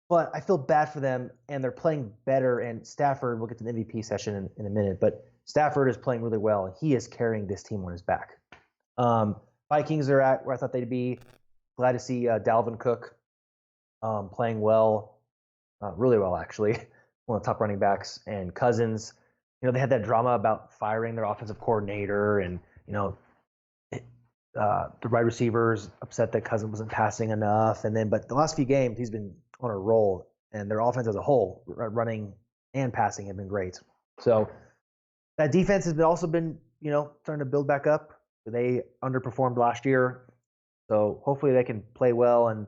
but I feel bad for them, and they're playing better. And Stafford, we'll get to the MVP session in a minute, but Stafford is playing really well, and he is carrying this team on his back. Vikings are at where I thought they'd be. Glad to see Dalvin Cook playing well, really well actually, one of the top running backs, and Cousins. they had that drama about firing their offensive coordinator, and the wide receivers upset that Cousins wasn't passing enough, and then but the last few games he's been on a roll, and their offense as a whole, running and passing, have been great. So that defense has also been starting to build back up. They underperformed last year, so hopefully they can play well, and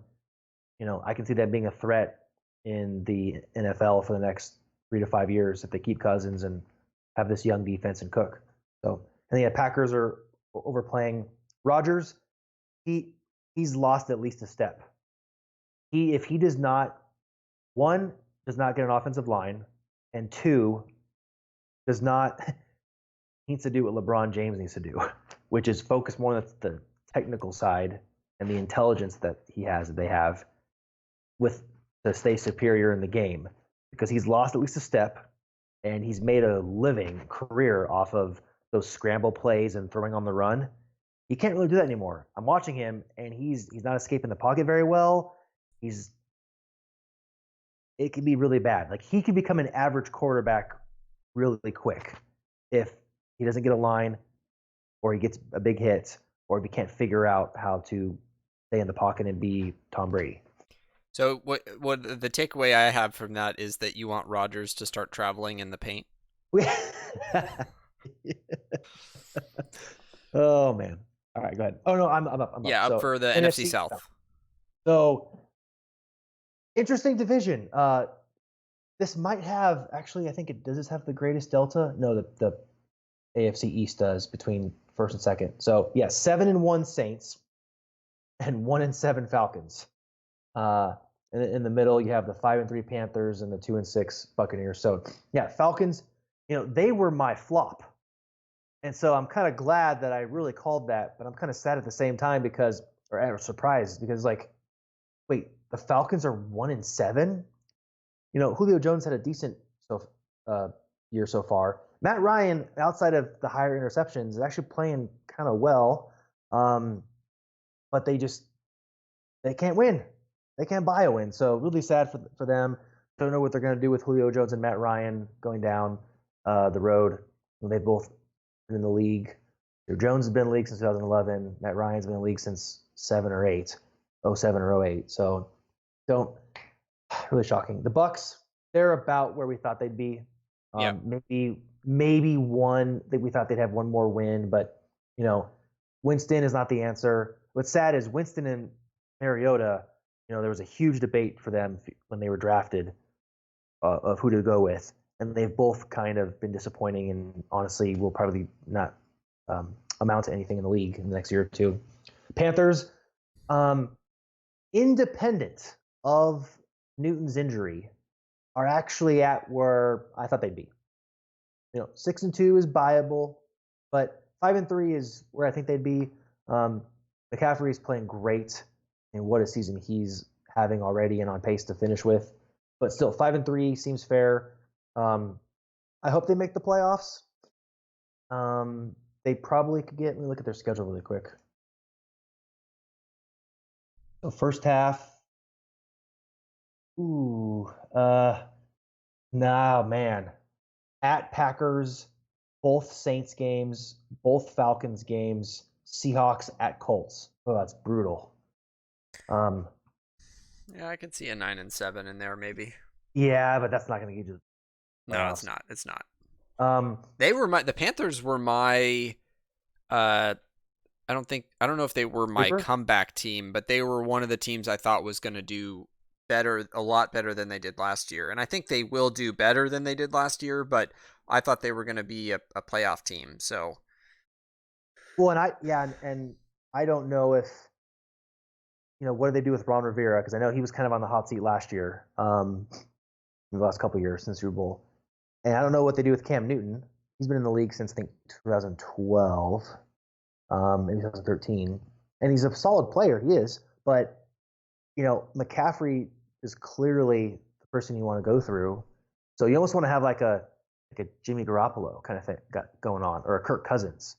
I can see that being a threat in the NFL for the next 3 to 5 years if they keep Cousins and have this young defense and Cook. So I think the Packers are overplaying Rodgers. He's lost at least a step. If he does not, one, does not get an offensive line, and two, does not needs to do what LeBron James needs to do, which is focus more on the technical side and the intelligence that they have with to stay superior in the game, because he's lost at least a step, and he's made a living career off of those scramble plays and throwing on the run. He can't really do that anymore. I'm watching him, and he's not escaping the pocket very well. It can be really bad. Like, he could become an average quarterback really quick if he doesn't get a line, or he gets a big hit, or if he can't figure out how to stay in the pocket and be Tom Brady. So what the takeaway I have from that is that you want Rodgers to start traveling in the paint. Oh man! All right, go ahead. Oh no, I'm up. Yeah, up So for the NFC South. So interesting division. This might have actually. I think it does. This have the greatest delta? No, the AFC East does between first and second. So yeah, 7-1 Saints and 1-7 Falcons. In the middle, you have the 5-3 Panthers and the 2-6 Buccaneers. So yeah, Falcons. They were my flop, and so I'm kind of glad that I really called that, but I'm kind of sad at the same time or surprised because, like, wait, the Falcons are 1-7. Julio Jones had a decent year so far. Matt Ryan, outside of the higher interceptions, is actually playing kind of well, but they can't win. They can't buy a win. So really sad for them. Don't know what they're going to do with Julio Jones and Matt Ryan going down the road. They've both been in the league. Jones has been in the league since 2011. Matt Ryan's been in the league since 07 or 08. So really shocking. The Bucks, they're about where we thought they'd be. Yeah. Maybe one that we thought they'd have one more win, but Winston is not the answer. What's sad is Winston and Mariota. There was a huge debate for them when they were drafted of who to go with, and they've both kind of been disappointing, and honestly will probably not amount to anything in the league in the next year or two. Panthers, independent of Newton's injury, are actually at where I thought they'd be. 6-2 is viable, but 5-3 is where I think they'd be. McCaffrey's playing great, and what a season he's having already and on pace to finish with. But still, 5-3 seems fair. I hope they make the playoffs. They probably could get. Let me look at their schedule really quick. So first half. Nah, man. At Packers, both Saints games, both Falcons games, Seahawks at Colts. Oh, that's brutal. Yeah, I could see a 9-7 in there, maybe. Yeah, but that's not going to get you. No, it's not. It's not. The Panthers were my. I don't know if they were my comeback team, but they were one of the teams I thought was going to do better, a lot better than they did last year, and I think they will do better than they did last year. But I thought they were going to be a playoff team. So. Well, and I don't know if. What do they do with Ron Rivera? Because I know he was kind of on the hot seat last year, in the last couple of years since Super Bowl. And I don't know what they do with Cam Newton. He's been in the league since, I think, 2012, maybe 2013. And he's a solid player, he is. But, McCaffrey is clearly the person you want to go through. So you almost want to have like a Jimmy Garoppolo kind of thing going on, or a Kirk Cousins,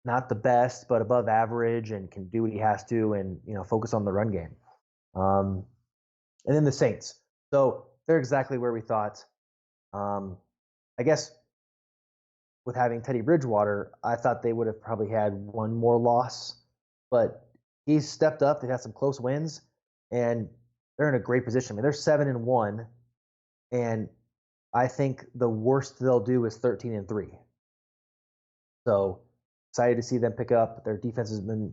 not the best, but above average, and can do what he has to, and focus on the run game. And then the Saints. So they're exactly where we thought. I guess with having Teddy Bridgewater, I thought they would have probably had one more loss, but he's stepped up. They've had some close wins, and they're in a great position. I mean, they're 7-1, and I think the worst they'll do is 13-3. So excited to see them pick up. Their defense has been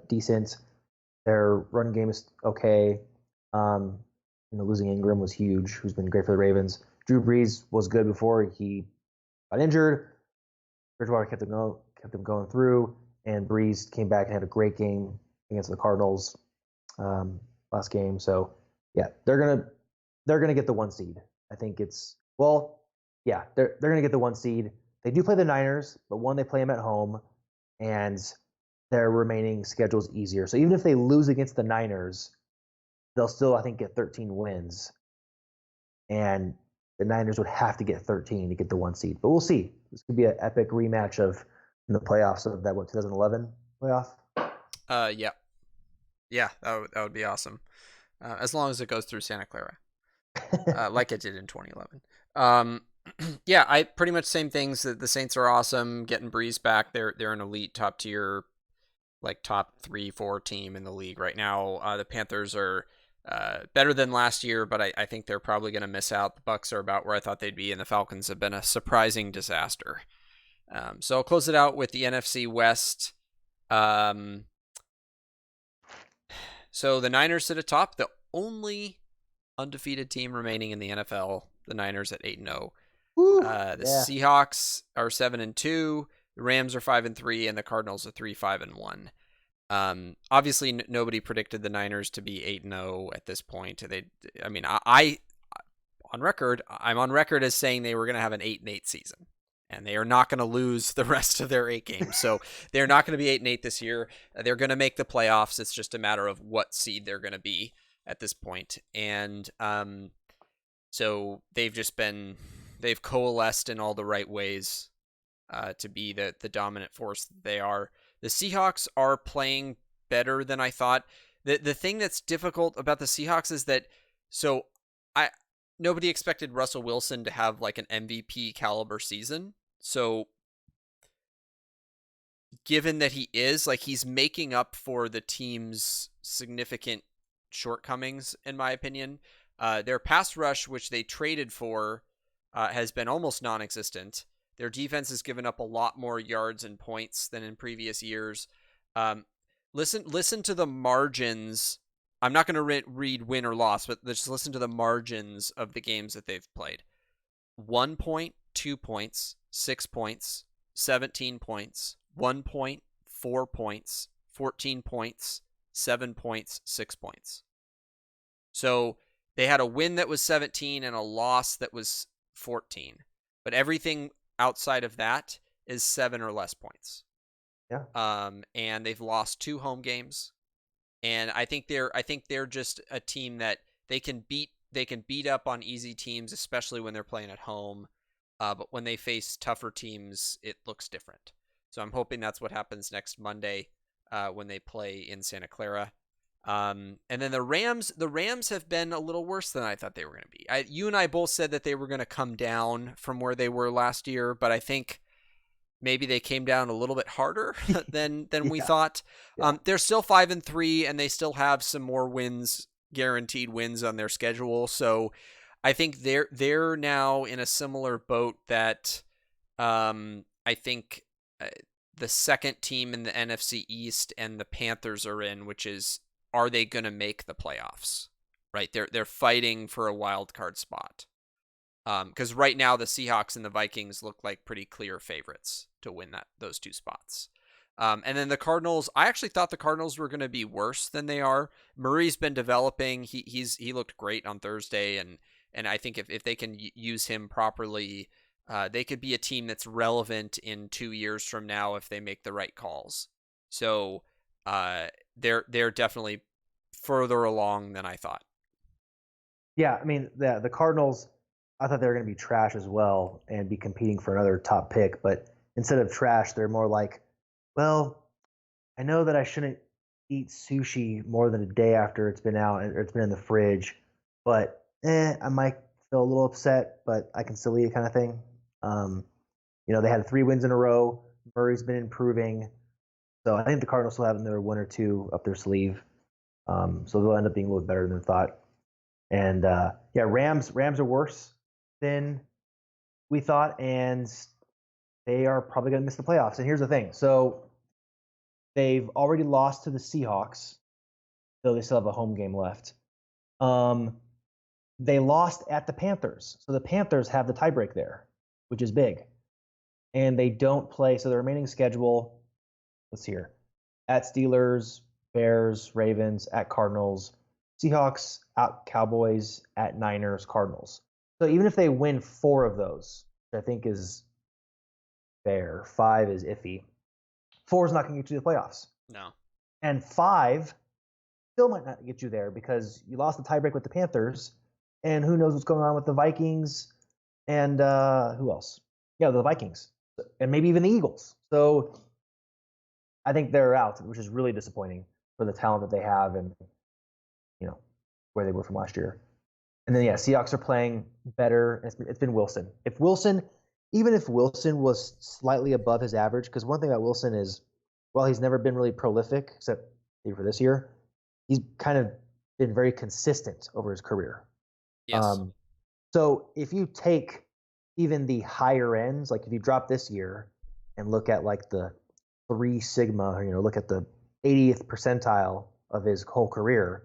decent. Their run game is okay. Um, losing Ingram was huge, who's been great for the Ravens. Drew Brees was good before he got injured. Bridgewater kept them going through, and Brees came back and had a great game against the Cardinals um, last game. So yeah, they're gonna get the 1 seed. I think it's yeah, they're gonna get the 1 seed. They do play the Niners, but one, they play them at home, and their remaining schedule is easier. So even if they lose against the Niners, they'll still, I think, get 13 wins, and the Niners would have to get 13 to get the 1 seed. But we'll see. This could be an epic rematch of in the playoffs of that 2011 playoff. Yeah, yeah, that would be awesome. As long as it goes through Santa Clara, like it did in 2011. Yeah, I pretty much same things. The Saints are awesome. Getting Breeze back, they're an elite top tier, like top 3-4 team in the league right now. The Panthers are better than last year, but I think they're probably going to miss out. The Bucks are about where I thought they'd be, and the Falcons have been a surprising disaster. So I'll close it out with the NFC West. So the Niners sit atop, the only undefeated team remaining in the NFL. The Niners at 8-0. The Yeah. Seahawks are 7-2. The Rams are 5-3, and the Cardinals are 3-5-1. Obviously, nobody predicted the Niners to be 8-0 at this point. I mean, I'm on record as saying they were going to have an 8-8 season, and they are not going to lose the rest of their 8 games. So they're not going to be 8-8 this year. They're going to make the playoffs. It's just a matter of what seed they're going to be at this point. And so they've coalesced in all the right ways to be the dominant force that they are. The Seahawks are playing better than I thought. The thing that's difficult about the Seahawks is that nobody expected Russell Wilson to have like an MVP caliber season. So given that he is, like, he's making up for the team's significant shortcomings, in my opinion. Their pass rush, which they traded for, has been almost non-existent. Their defense has given up a lot more yards and points than in previous years. Listen to the margins. I'm not going to read win or loss, but just listen to the margins of the games that they've played. 1 point, 2 points, 6 points, 17 points, 1 point, 4 points, 14 points, 7 points, 6 points. So they had a win that was 17 and a loss that was 14. But everything outside of that is 7 or less points. Yeah. And they've lost 2 home games. And I think they're just a team that they can beat up on easy teams, especially when they're playing at home. But when they face tougher teams, it looks different. So I'm hoping that's what happens next Monday when they play in Santa Clara. And then the Rams have been a little worse than I thought they were going to be. You and I both said that they were going to come down from where they were last year, but I think maybe they came down a little bit harder than we thought. Yeah. They're still 5-3, and they still have some more wins, guaranteed wins on their schedule. So I think they're now in a similar boat that I think the second team in the NFC East and the Panthers are in, which is, are they going to make the playoffs? Right? They're fighting for a wild card spot. Because right now the Seahawks and the Vikings look like pretty clear favorites to win those 2 spots. And then the Cardinals, I actually thought the Cardinals were going to be worse than they are. Murray's been developing. He looked great on Thursday, and I think if they can use him properly, they could be a team that's relevant in 2 years from now if they make the right calls. So they're definitely further along than I thought. Yeah, I mean the Cardinals, I thought they were going to be trash as well and be competing for another top pick, but instead of trash, they're more like, well, I know that I shouldn't eat sushi more than a day after it's been out or it's been in the fridge, but I might Still a little upset, but I can still eat it kind of thing. Um, they had 3 wins in a row. Murray's been improving. So I think the Cardinals will have another one or two up their sleeve. So they'll end up being a little better than thought. And yeah, Rams are worse than we thought, and they are probably going to miss the playoffs. And here's the thing: so they've already lost to the Seahawks, though they still have a home game left. They lost at the Panthers, so the Panthers have the tiebreak there, which is big. And they don't play, so the remaining schedule. Let's see here: at Steelers, Bears, Ravens, at Cardinals, Seahawks, at Cowboys, at Niners, Cardinals. So even if they win 4 of those, which I think is fair, 5 is iffy. 4 is not going to get you to the playoffs. No. And 5 still might not get you there because you lost the tiebreak with the Panthers, and who knows what's going on with the Vikings and who else? Yeah, the Vikings, and maybe even the Eagles. So I think they're out, which is really disappointing for the talent that they have and where they were from last year. And then Seahawks are playing better. It's been Wilson. Even if Wilson was slightly above his average, because one thing about Wilson is, while he's never been really prolific, except maybe for this year, he's kind of been very consistent over his career. Yes. So if you take even the higher ends, like if you drop this year and look at like the 3 sigma, look at the 80th percentile of his whole career,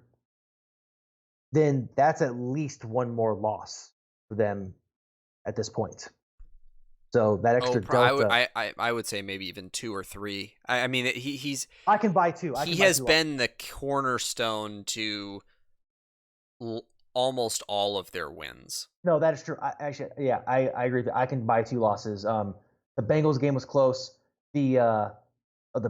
then that's at least 1 more loss for them at this point. So that extra delta. I would say maybe even 2 or 3. I mean, he's. I can buy 2. He has been the cornerstone to almost all of their wins. No, that is true. I agree. I can buy 2 losses. The Bengals game was close. The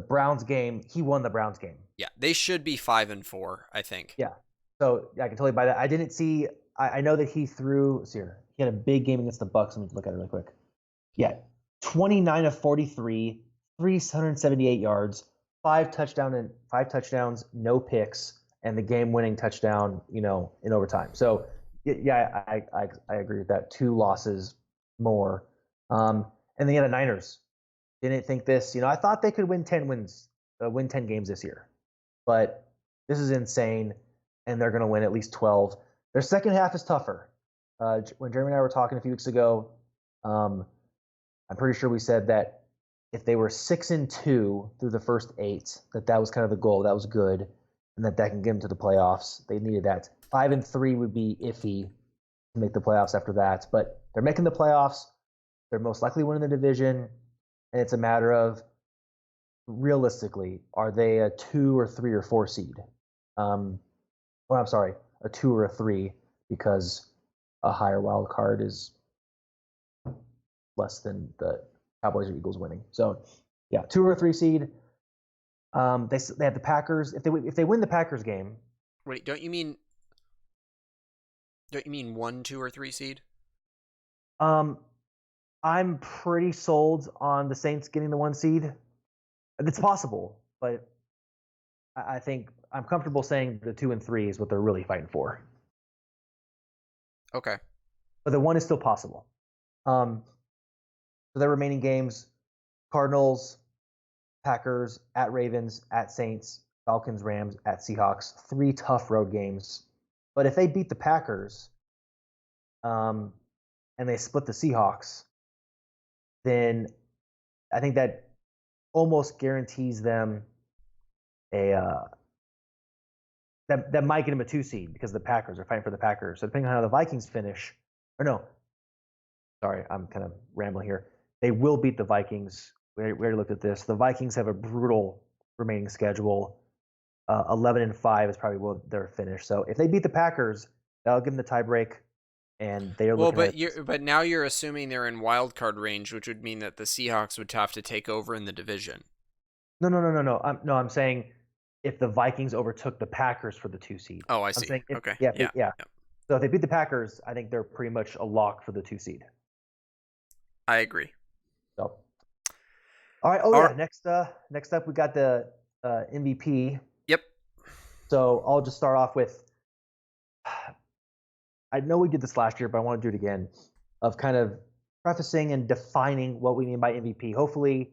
Browns game, he won the Browns game. Yeah, they should be 5-4, I think. Yeah. So I can totally buy that. I didn't see. I know that he threw. Let's see here. He had a big game against the Bucks. Let me look at it really quick. Yeah, 29 of 43, 378 yards, 5 touchdowns, no picks, and the game-winning touchdown. In overtime. So yeah, I agree with that. 2 losses more. And then the Niners didn't think this. I thought they could win 10 games this year, but this is insane. And they're going to win at least 12. Their second half is tougher. When Jeremy and I were talking a few weeks ago, I'm pretty sure we said that if they were 6-2 through the first 8, that was kind of the goal. That was good, and that can get them to the playoffs. They needed that. 5-3 would be iffy to make the playoffs after that, but they're making the playoffs. They're most likely winning the division, and it's a matter of, realistically, are they a 2 or 3 or 4 seed? I'm sorry, a 2 or a 3, because a higher wild card is less than the Cowboys or Eagles winning. So, yeah, 2 or 3 seed. They have the Packers. If they win the Packers game. Wait, don't you mean 1, 2, or 3 seed? I'm pretty sold on the Saints getting the 1 seed. It's possible, but I think I'm comfortable saying the 2 and 3 is what they're really fighting for. Okay. But the 1 is still possible. So their remaining games: Cardinals, Packers, at Ravens, at Saints, Falcons, Rams, at Seahawks. 3 tough road games. But if they beat the Packers, and they split the Seahawks, then I think that almost guarantees them that might get them a 2 seed, because the Packers are fighting for the Packers. So depending on how the Vikings finish, sorry, I'm kind of rambling here. They will beat the Vikings. We already looked at this. The Vikings have a brutal remaining schedule. 11-5 is probably where they're finished. So if they beat the Packers, that'll give them the tiebreak, and they are but now you're assuming they're in wild card range, which would mean that the Seahawks would have to take over in the division. No. I'm saying if the Vikings overtook the Packers for the 2 seed. Oh, I see. Okay. Yeah. So if they beat the Packers, I think they're pretty much a lock for the 2 seed. I agree. So, all right. Next up, we got the MVP. Yep. So I'll just start off with. I know we did this last year, but I want to do it again, of kind of prefacing and defining what we mean by MVP. Hopefully,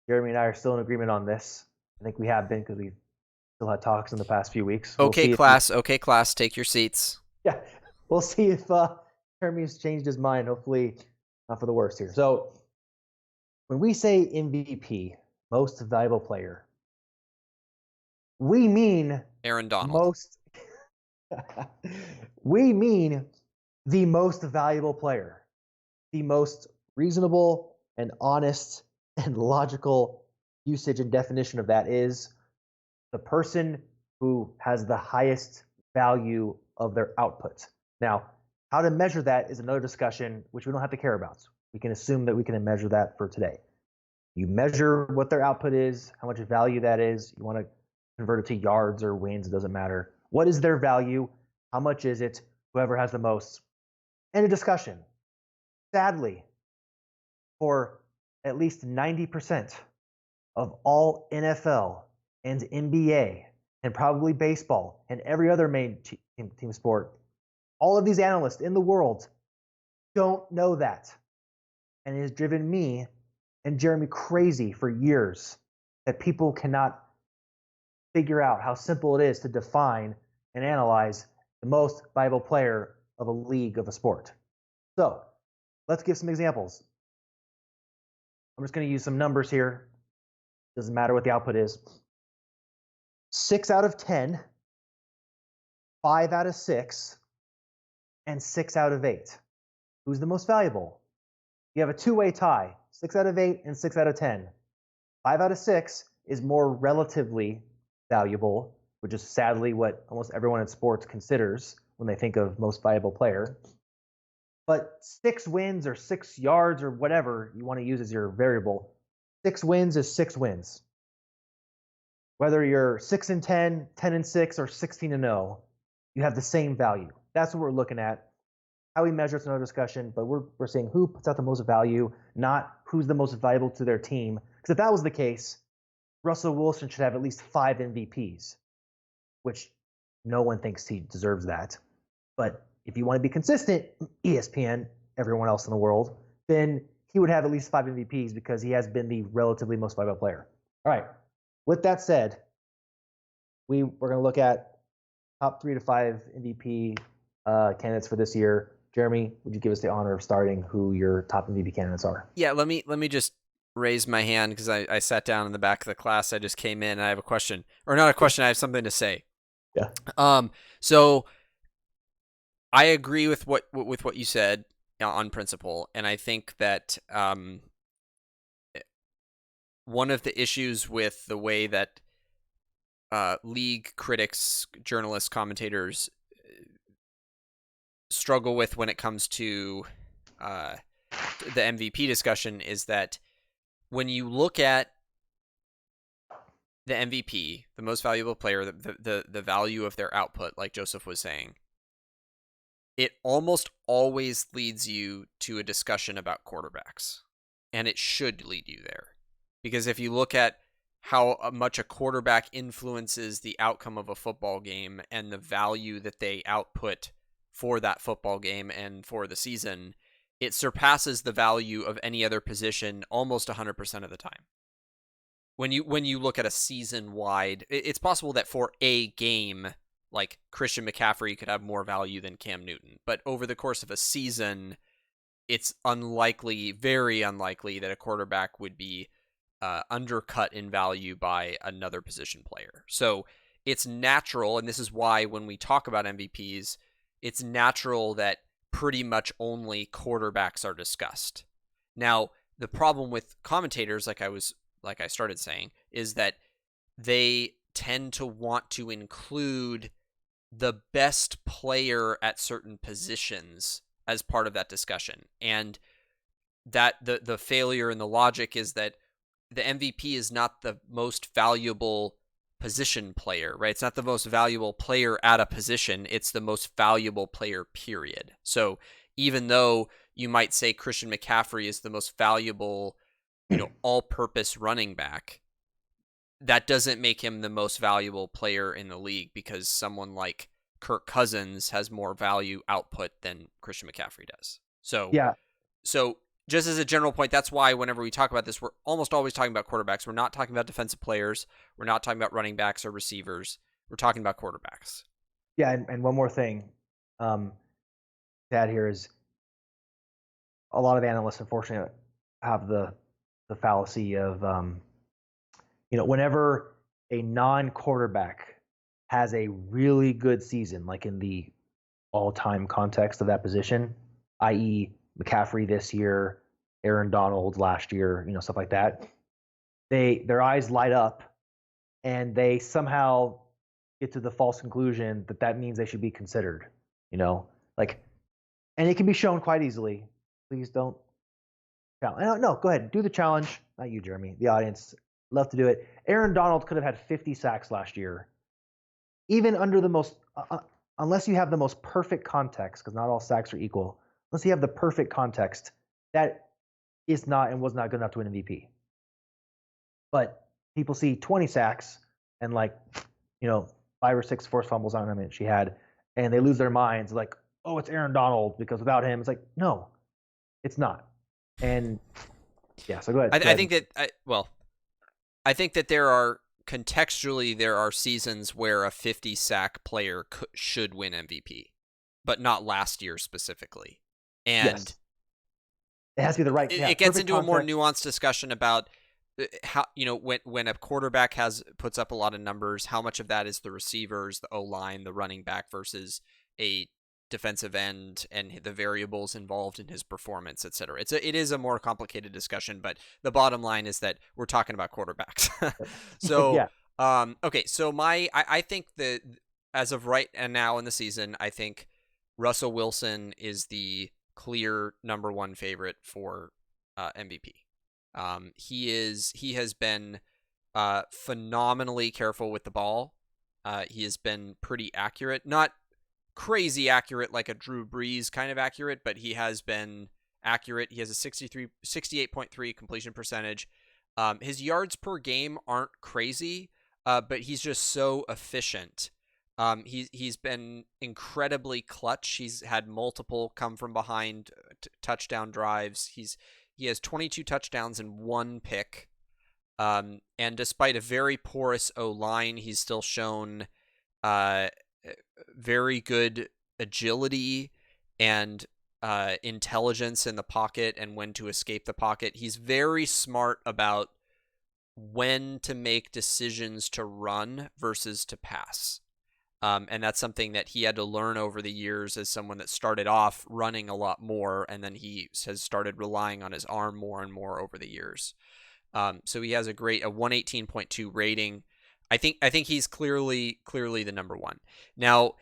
Jeremy and I are still in agreement on this. I think we have been because we've still had talks in the past few weeks. We'll Okay, see if class. Okay, class. Take your seats. yeah, we'll see if Jeremy's changed his mind. Hopefully, not for the worst here. So, when we say MVP, most valuable player, we mean Aaron Donald. most. We mean the most valuable player, the most reasonable and honest and logical usage and definition of that is the person who has the highest value of their output. Now, how to measure that is another discussion, which we don't have to care about. We can assume that we can measure that for today. You measure what their output is, how much value that is. You want to convert it to yards or wins, it doesn't matter. What is their value? How much is it? Whoever has the most. End of discussion. Sadly, for at least 90% of all NFL and NBA and probably baseball and every other main team sport, all of these analysts in the world don't know that. And it has driven me and Jeremy crazy for years that people cannot figure out how simple it is to define and analyze the most valuable player of a league, of a sport. So let's give some examples. I'm just going to use some numbers here. Doesn't matter what the output is. 6 out of 10, 5 out of 6, and 6 out of 8. Who's the most valuable? You have a two-way tie, 6 out of 8 and 6 out of 10. 5 out of 6 is more relatively valuable, which is sadly what almost everyone in sports considers when they think of most valuable player. But 6 wins or 6 yards or whatever you want to use as your variable, 6 wins is 6 wins. Whether you're 6 and 10, 10 and 6, or 16 and 0, you have the same value. That's what we're looking at. How we measure it's another discussion, but we're saying who puts out the most value, not who's the most valuable to their team. Because if that was the case, Russell Wilson should have at least 5 MVPs, which no one thinks he deserves that. But if you want to be consistent, ESPN, everyone else in the world, then he would have at least 5 MVPs because he has been the relatively most valuable player. All right. With that said, we're going to look at top 3 to 5 MVP candidates for this year. Jeremy, would you give us the honor of starting who your top MVP candidates are? Yeah, let me just raise my hand because I sat down in the back of the class. I just came in and I have a question. Or not a question, I have something to say. Yeah. So I agree with what you said on principle, and I think that one of the issues with the way that league critics, journalists, commentators struggle with when it comes to the MVP discussion is that when you look at the MVP, the most valuable player, the value of their output, like Joseph was saying, it almost always leads you to a discussion about quarterbacks. And it should lead you there. Because if you look at how much a quarterback influences the outcome of a football game and the value that they output for that football game and for the season, it surpasses the value of any other position almost 100% of the time. When you look at a season-wide, it's possible that for a game, like Christian McCaffrey could have more value than Cam Newton. But over the course of a season, it's unlikely, very unlikely, that a quarterback would be undercut in value by another position player. So it's natural, and this is why when we talk about MVPs, it's natural that pretty much only quarterbacks are discussed. Now, the problem with commentators, like I started saying, is that they tend to want to include the best player at certain positions as part of that discussion. And that the failure in the logic is that the MVP is not the most valuable position player, right? It's not the most valuable player at a position. It's the most valuable player, period. So even though you might say Christian McCaffrey is the most valuable, all-purpose running back, that doesn't make him the most valuable player in the league because someone like Kirk Cousins has more value output than Christian McCaffrey does. So Yeah, so just as a general point, that's why whenever we talk about this, we're almost always talking about quarterbacks. We're not talking about defensive players. We're not talking about running backs or receivers. We're talking about quarterbacks. yeah, and one more thing, to add here is a lot of analysts, unfortunately, have the fallacy of whenever a non-quarterback has a really good season, like in the all-time context of that position, i.e., McCaffrey this year, Aaron Donald last year, stuff like that, their eyes light up and they somehow get to the false conclusion that that means they should be considered. Like, and it can be shown quite easily. Please don't. No, go ahead. Do the challenge. Not you, Jeremy. The audience. Love to do it. Aaron Donald could have had 50 sacks last year. Even under the most, unless you have the most perfect context, because not all sacks are equal, unless you have the perfect context, that is not and was not good enough to win MVP. But people see 20 sacks and 5 or 6 forced fumbles on him she had, and they lose their minds like, oh, it's Aaron Donald because without him, it's like, no, it's not. And yeah, so go ahead. I think that I think that there are seasons where a 50 sack player should win MVP, but not last year specifically. And yes. It has to be the right. It gets into a more nuanced discussion about how when a quarterback puts up a lot of numbers, how much of that is the receivers, the O-line, the running back versus a defensive end and the variables involved in his performance, etc. It is a more complicated discussion, but the bottom line is that we're talking about quarterbacks. So yeah. Okay, so I think that as of right and now in the season, I think Russell Wilson is the clear number one favorite for MVP. He has been phenomenally careful with the ball. He has been pretty accurate, not crazy accurate like a Drew Brees kind of accurate, but he has been accurate. He has a 68.3 completion percentage. His yards per game aren't crazy, but he's just so efficient. He's been incredibly clutch. He's had multiple come from behind touchdown drives. He has 22 touchdowns and 1 pick. And despite a very porous O-line, he's still shown very good agility and intelligence in the pocket and when to escape the pocket. He's very smart about when to make decisions to run versus to pass. And that's something that he had to learn over the years as someone that started off running a lot more, and then he has started relying on his arm more and more over the years. So he has a 118.2 rating. I think he's clearly the number one. Now,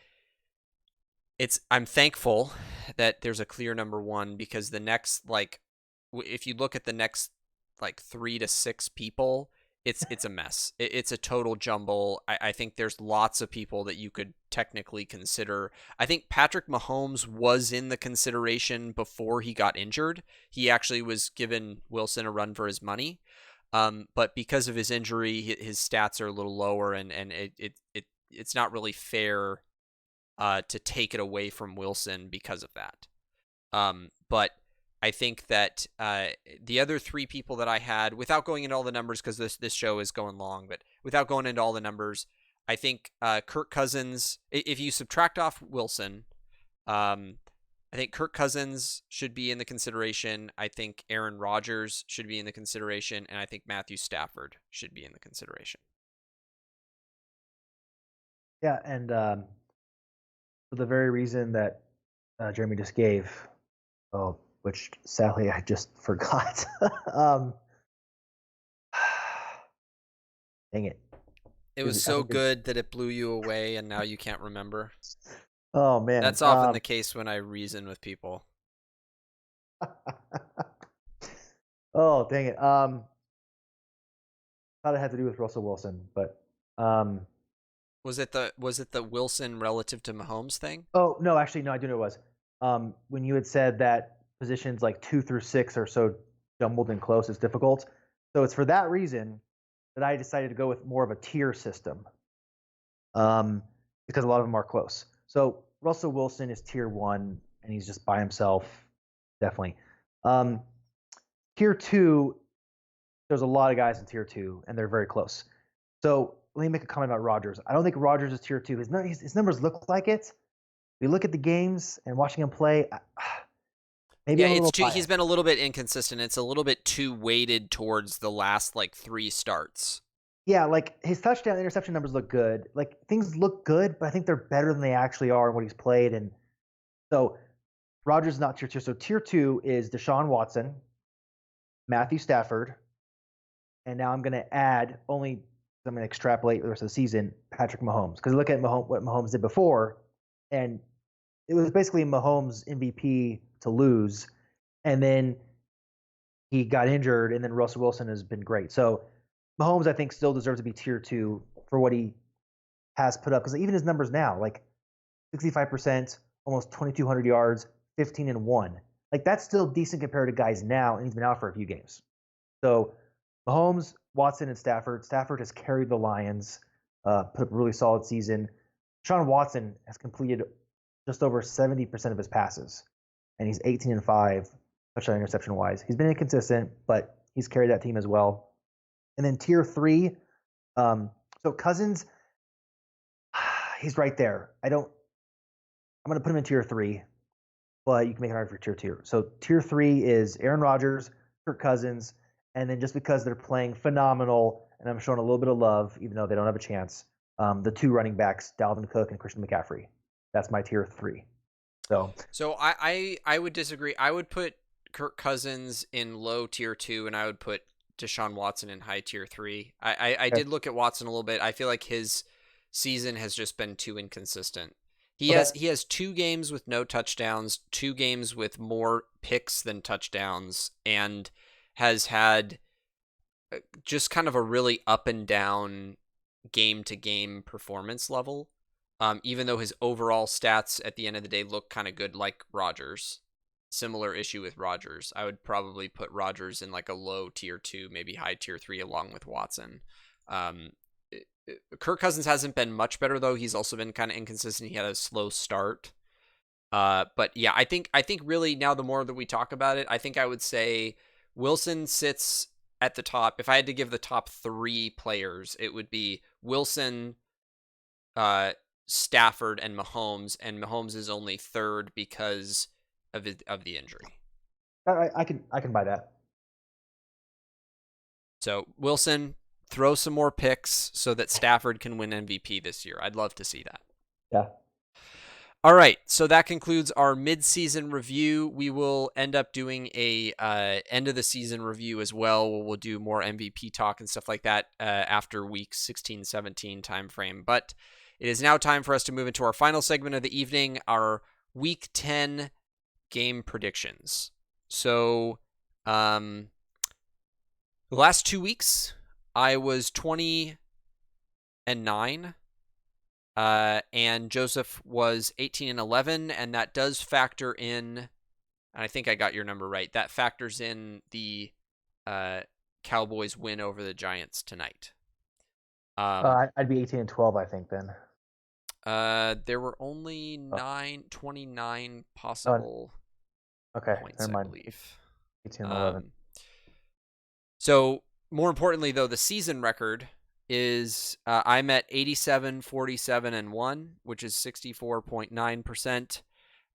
I'm thankful that there's a clear number one, because the next, if you look at the next 3 to 6 people, it's a mess. It's a total jumble. I think there's lots of people that you could technically consider. I think Patrick Mahomes was in the consideration before he got injured. He actually was giving Wilson a run for his money. But because of his injury, his stats are a little lower, and it's not really fair to take it away from Wilson because of that. But I think that the other 3 people that I had, without going into all the numbers, because this show is going long, but without going into all the numbers, I think Kirk Cousins, if you subtract off Wilson, I think Kirk Cousins should be in the consideration. I think Aaron Rodgers should be in the consideration, and I think Matthew Stafford should be in the consideration. Yeah, and for the very reason that Jeremy just gave, which sadly I just forgot. Dang it. It was so good that it blew you away, and now you can't remember. Oh, man. That's often the case when I reason with people. Oh, dang it. Thought it had to do with Russell Wilson, but was it the Wilson relative to Mahomes thing? Oh, no, actually, no, I do know it was. When you had said that positions 2 through 6 are so jumbled and close, it's difficult. So it's for that reason that I decided to go with more of a tier system, because a lot of them are close. So Russell Wilson is tier 1, and he's just by himself, definitely. Um, Tier 2, there's a lot of guys in tier 2, and they're very close. So let me make a comment about Rodgers. I don't think Rodgers is tier 2. His numbers look like it. We look at the games and watching him play. Maybe Yeah, I'm a it's little too. He's biased. been a little bit inconsistent. It's a little bit too weighted towards the last like 3 starts. Yeah, like his touchdown interception numbers look good. Like things look good, but I think they're better than they actually are in what he's played. And so Rodgers is not tier 2. So tier 2 is Deshaun Watson, Matthew Stafford, and now I'm going to add only. I'm going to extrapolate the rest of the season. Patrick Mahomes, because look at what Mahomes did before, and it was basically Mahomes MVP to lose, and then he got injured, and then Russell Wilson has been great. So Mahomes, I think, still deserves to be tier 2 for what he has put up, because even his numbers now, like 65%, almost 2,200 yards, 15-1, like that's still decent compared to guys now, and he's been out for a few games. So Mahomes, Watson, and Stafford. Stafford has carried the Lions, put up a really solid season. Sean Watson has completed just over 70% of his passes, and he's 18-5 touchdown interception wise. He's been inconsistent, but he's carried that team as well. And then tier 3, so Cousins, he's right there. I'm going to put him in tier 3, but you can make an argument for tier 2. So tier 3 is Aaron Rodgers, Kirk Cousins, and then just because they're playing phenomenal, and I'm showing a little bit of love, even though they don't have a chance, the 2 running backs, Dalvin Cook and Christian McCaffrey. That's my tier 3. So I would disagree. I would put Kirk Cousins in low tier 2, and I would put Deshaun Watson in high tier 3. I Okay. did look at Watson a little bit. I feel like his season has just been too inconsistent. Okay. He has 2 games with no touchdowns, 2 games with more picks than touchdowns, and has had just kind of a really up and down game to game performance level. Even though his overall stats at the end of the day look kind of good, like Rodgers. Similar issue with Rodgers. I would probably put Rodgers in like a low tier 2, maybe high tier 3, along with Watson. Um, Kirk Cousins hasn't been much better though. He's also been kind of inconsistent. He had a slow start. But yeah, I think really now the more that we talk about it, I think I would say Wilson sits at the top. If I had to give the top 3 players, it would be Wilson, uh, Stafford, and Mahomes is only third because of the injury. I can buy that. So Wilson, throw some more picks so that Stafford can win MVP this year. I'd love to see that. Yeah. All right, so that concludes our mid-season review. We will end up doing a end of the season review as well. We'll do more MVP talk and stuff like that after week 16, 17 timeframe. But it is now time for us to move into our final segment of the evening, our week 10 game predictions. So, the last 2 weeks, I was 20-9. And Joseph was 18-11, and that does factor in, and I think I got your number right, that factors in the Cowboys win over the Giants tonight. I'd be 18-12, I think, then. There were only 29 Oh, possible okay. points, Never I mind. believe. 18-11. So, more importantly, though, the season record is I'm at 87, 47, and 1, which is 64.9%.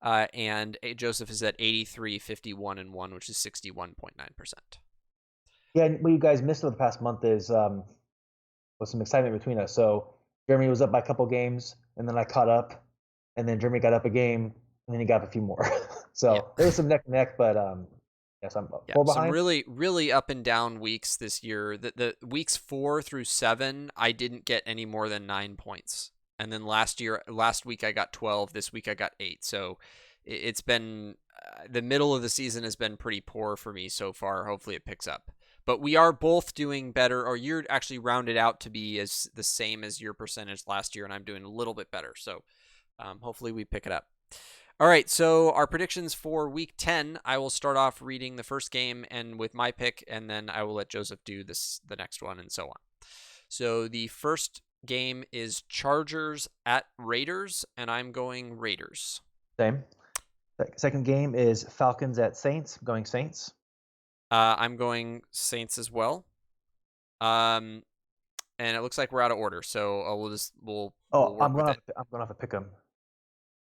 And Joseph is at 83, 51, and 1, which is 61.9%. Yeah, and what you guys missed over the past month is was some excitement between us. So Jeremy was up by a couple games, and then I caught up, and then Jeremy got up a game, and then he got up a few more. So Yeah. there was some neck and neck, but yes, I'm 4 Some behind. really up and down weeks this year. The weeks 4 through 7, I didn't get any more than 9 points. And then last week I got 12. This week I got 8. So it's been the middle of the season has been pretty poor for me so far. Hopefully it picks up. But we are both doing better, or you're actually rounded out to be as the same as your percentage last year, and I'm doing a little bit better. So hopefully we pick it up. All right, so our predictions for week 10, I will start off reading the first game and with my pick, and then I will let Joseph do the next one and so on. So the first game is Chargers at Raiders, and I'm going Raiders. Same. Second game is Falcons at Saints. I'm going Saints. I'm going Saints as well. And it looks like we're out of order, so we'll work with it. I'm going off a pick 'em.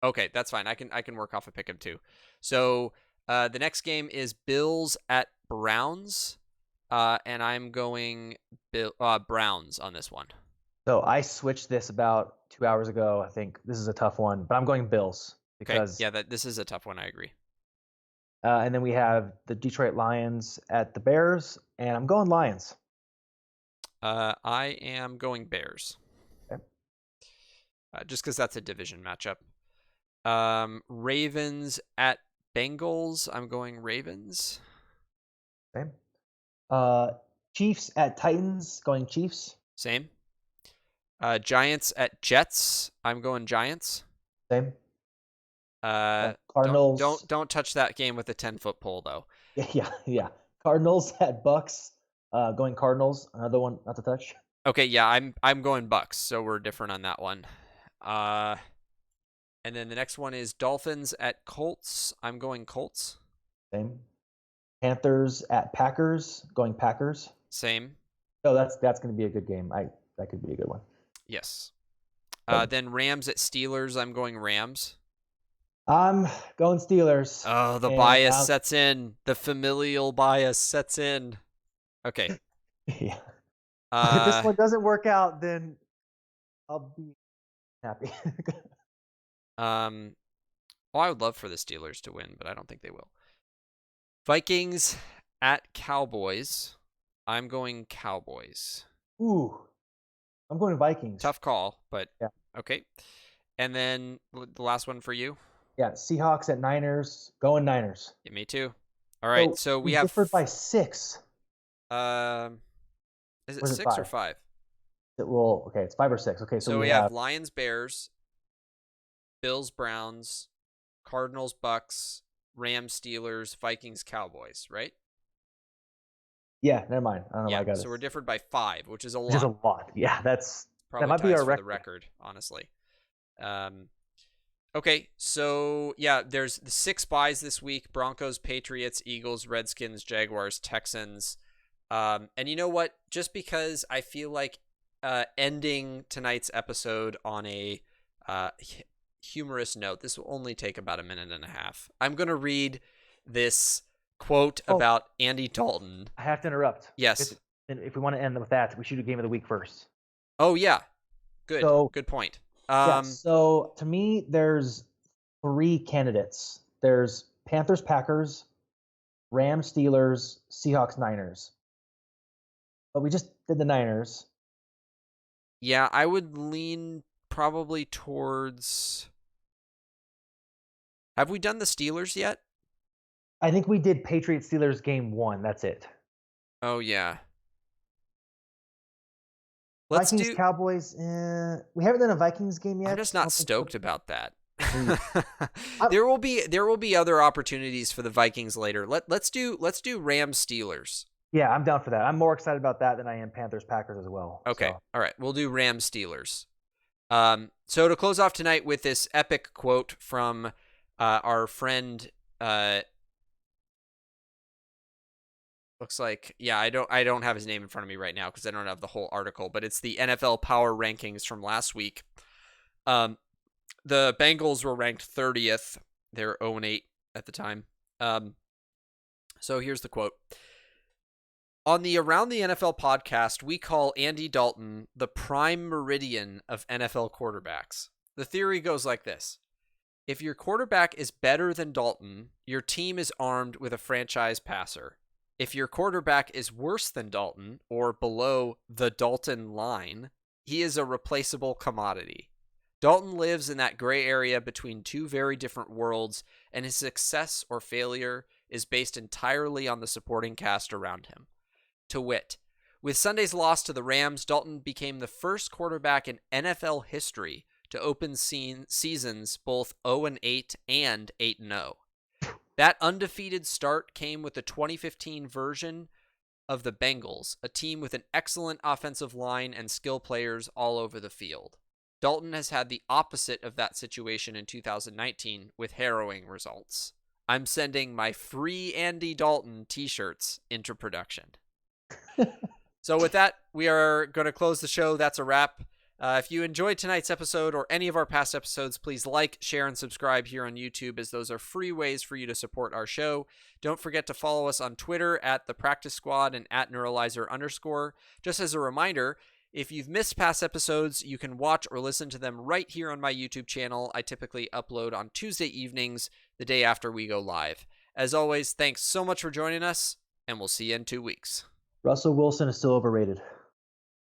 Okay, that's fine. I can work off a pick 'em too. So the next game is Bills at Browns, and I'm going Browns on this one. So I switched this about 2 hours ago. I think this is a tough one, but I'm going Bills because this is a tough one. I agree. And then we have the Detroit Lions at the Bears, and I'm going Lions. I am going Bears. Okay. Just because that's a division matchup. Ravens at Bengals. I'm going Ravens. Okay. Chiefs at Titans. Going Chiefs. Same. Giants at Jets. I'm going Giants. Same. Cardinals. Don't touch that game with a 10-foot pole though. Yeah. Cardinals at Bucks. Going Cardinals. Another one not to touch. Okay, yeah, I'm going Bucks, so we're different on that one. And then the next one is Dolphins at Colts. I'm going Colts. Same. Panthers at Packers. Going Packers. Same. Oh, that's going to be a good game. That could be a good one. Yes. Then Rams at Steelers. I'm going Rams. I'm going Steelers. Oh, the bias sets in. The familial bias sets in. Okay. Yeah. If this one doesn't work out, then I'll be happy. Well, I would love for the Steelers to win, but I don't think they will. Vikings at Cowboys. I'm going Cowboys. Ooh. I'm going Vikings. Tough call, but yeah. Okay. And then the last one for you? Yeah, Seahawks at Niners. Going Niners. Yeah, me too. All right, so we have differed by 6. Is it 6 or 5? It's 5 or 6. Okay, so we have Lions, Bears, Bills, Browns, Cardinals, Bucks, Rams, Steelers, Vikings, Cowboys, right? Yeah, never mind. I don't know why I got it. So we're differed by 5, which is a lot. Which is a lot. Yeah, that might be our record, honestly. Okay, so yeah, there's the 6 buys this week: Broncos, Patriots, Eagles, Redskins, Jaguars, Texans. And you know what? Just because I feel like ending tonight's episode on a humorous note, this will only take about a minute and a half. I'm going to read this quote about Andy Dalton. I have to interrupt. Yes. If we want to end with that, we should do Game of the Week first. Oh, yeah. Good. Good point. So to me, there's 3 candidates. There's Panthers, Packers, Rams, Steelers, Seahawks, Niners. But we just did the Niners. Yeah, I would lean probably towards... Have we done the Steelers yet? I think we did Patriots Steelers game 1. That's it. Oh, yeah. Vikings Cowboys. We haven't done a Vikings game yet. I'm just not stoked about that. There will be other opportunities for the Vikings later. Let's do Rams Steelers. Yeah, I'm down for that. I'm more excited about that than I am Panthers Packers as well. Okay. All right. We'll do Rams Steelers. So to close off tonight with this epic quote from our friend looks like, yeah, I don't have his name in front of me right now because I don't have the whole article, but it's the NFL Power Rankings from last week. The Bengals were ranked 30th. They were 0-8 at the time. So here's the quote. On the Around the NFL podcast, we call Andy Dalton the prime meridian of NFL quarterbacks. The theory goes like this. If your quarterback is better than Dalton, your team is armed with a franchise passer. If your quarterback is worse than Dalton, or below the Dalton line, he is a replaceable commodity. Dalton lives in that gray area between 2 very different worlds, and his success or failure is based entirely on the supporting cast around him. To wit, with Sunday's loss to the Rams, Dalton became the first quarterback in NFL history to open seasons both 0-8 and 8-0. That undefeated start came with the 2015 version of the Bengals, a team with an excellent offensive line and skill players all over the field. Dalton has had the opposite of that situation in 2019 with harrowing results. I'm sending my free Andy Dalton t-shirts into production. So with that, we are going to close the show. That's a wrap. If you enjoyed tonight's episode or any of our past episodes, please like, share, and subscribe here on YouTube, as those are free ways for you to support our show. Don't forget to follow us on Twitter at The Practice Squad and at Neuralizer_. Just as a reminder, if you've missed past episodes, you can watch or listen to them right here on my YouTube channel. I typically upload on Tuesday evenings, the day after we go live. As always, thanks so much for joining us, and we'll see you in 2 weeks. Russell Wilson is still overrated.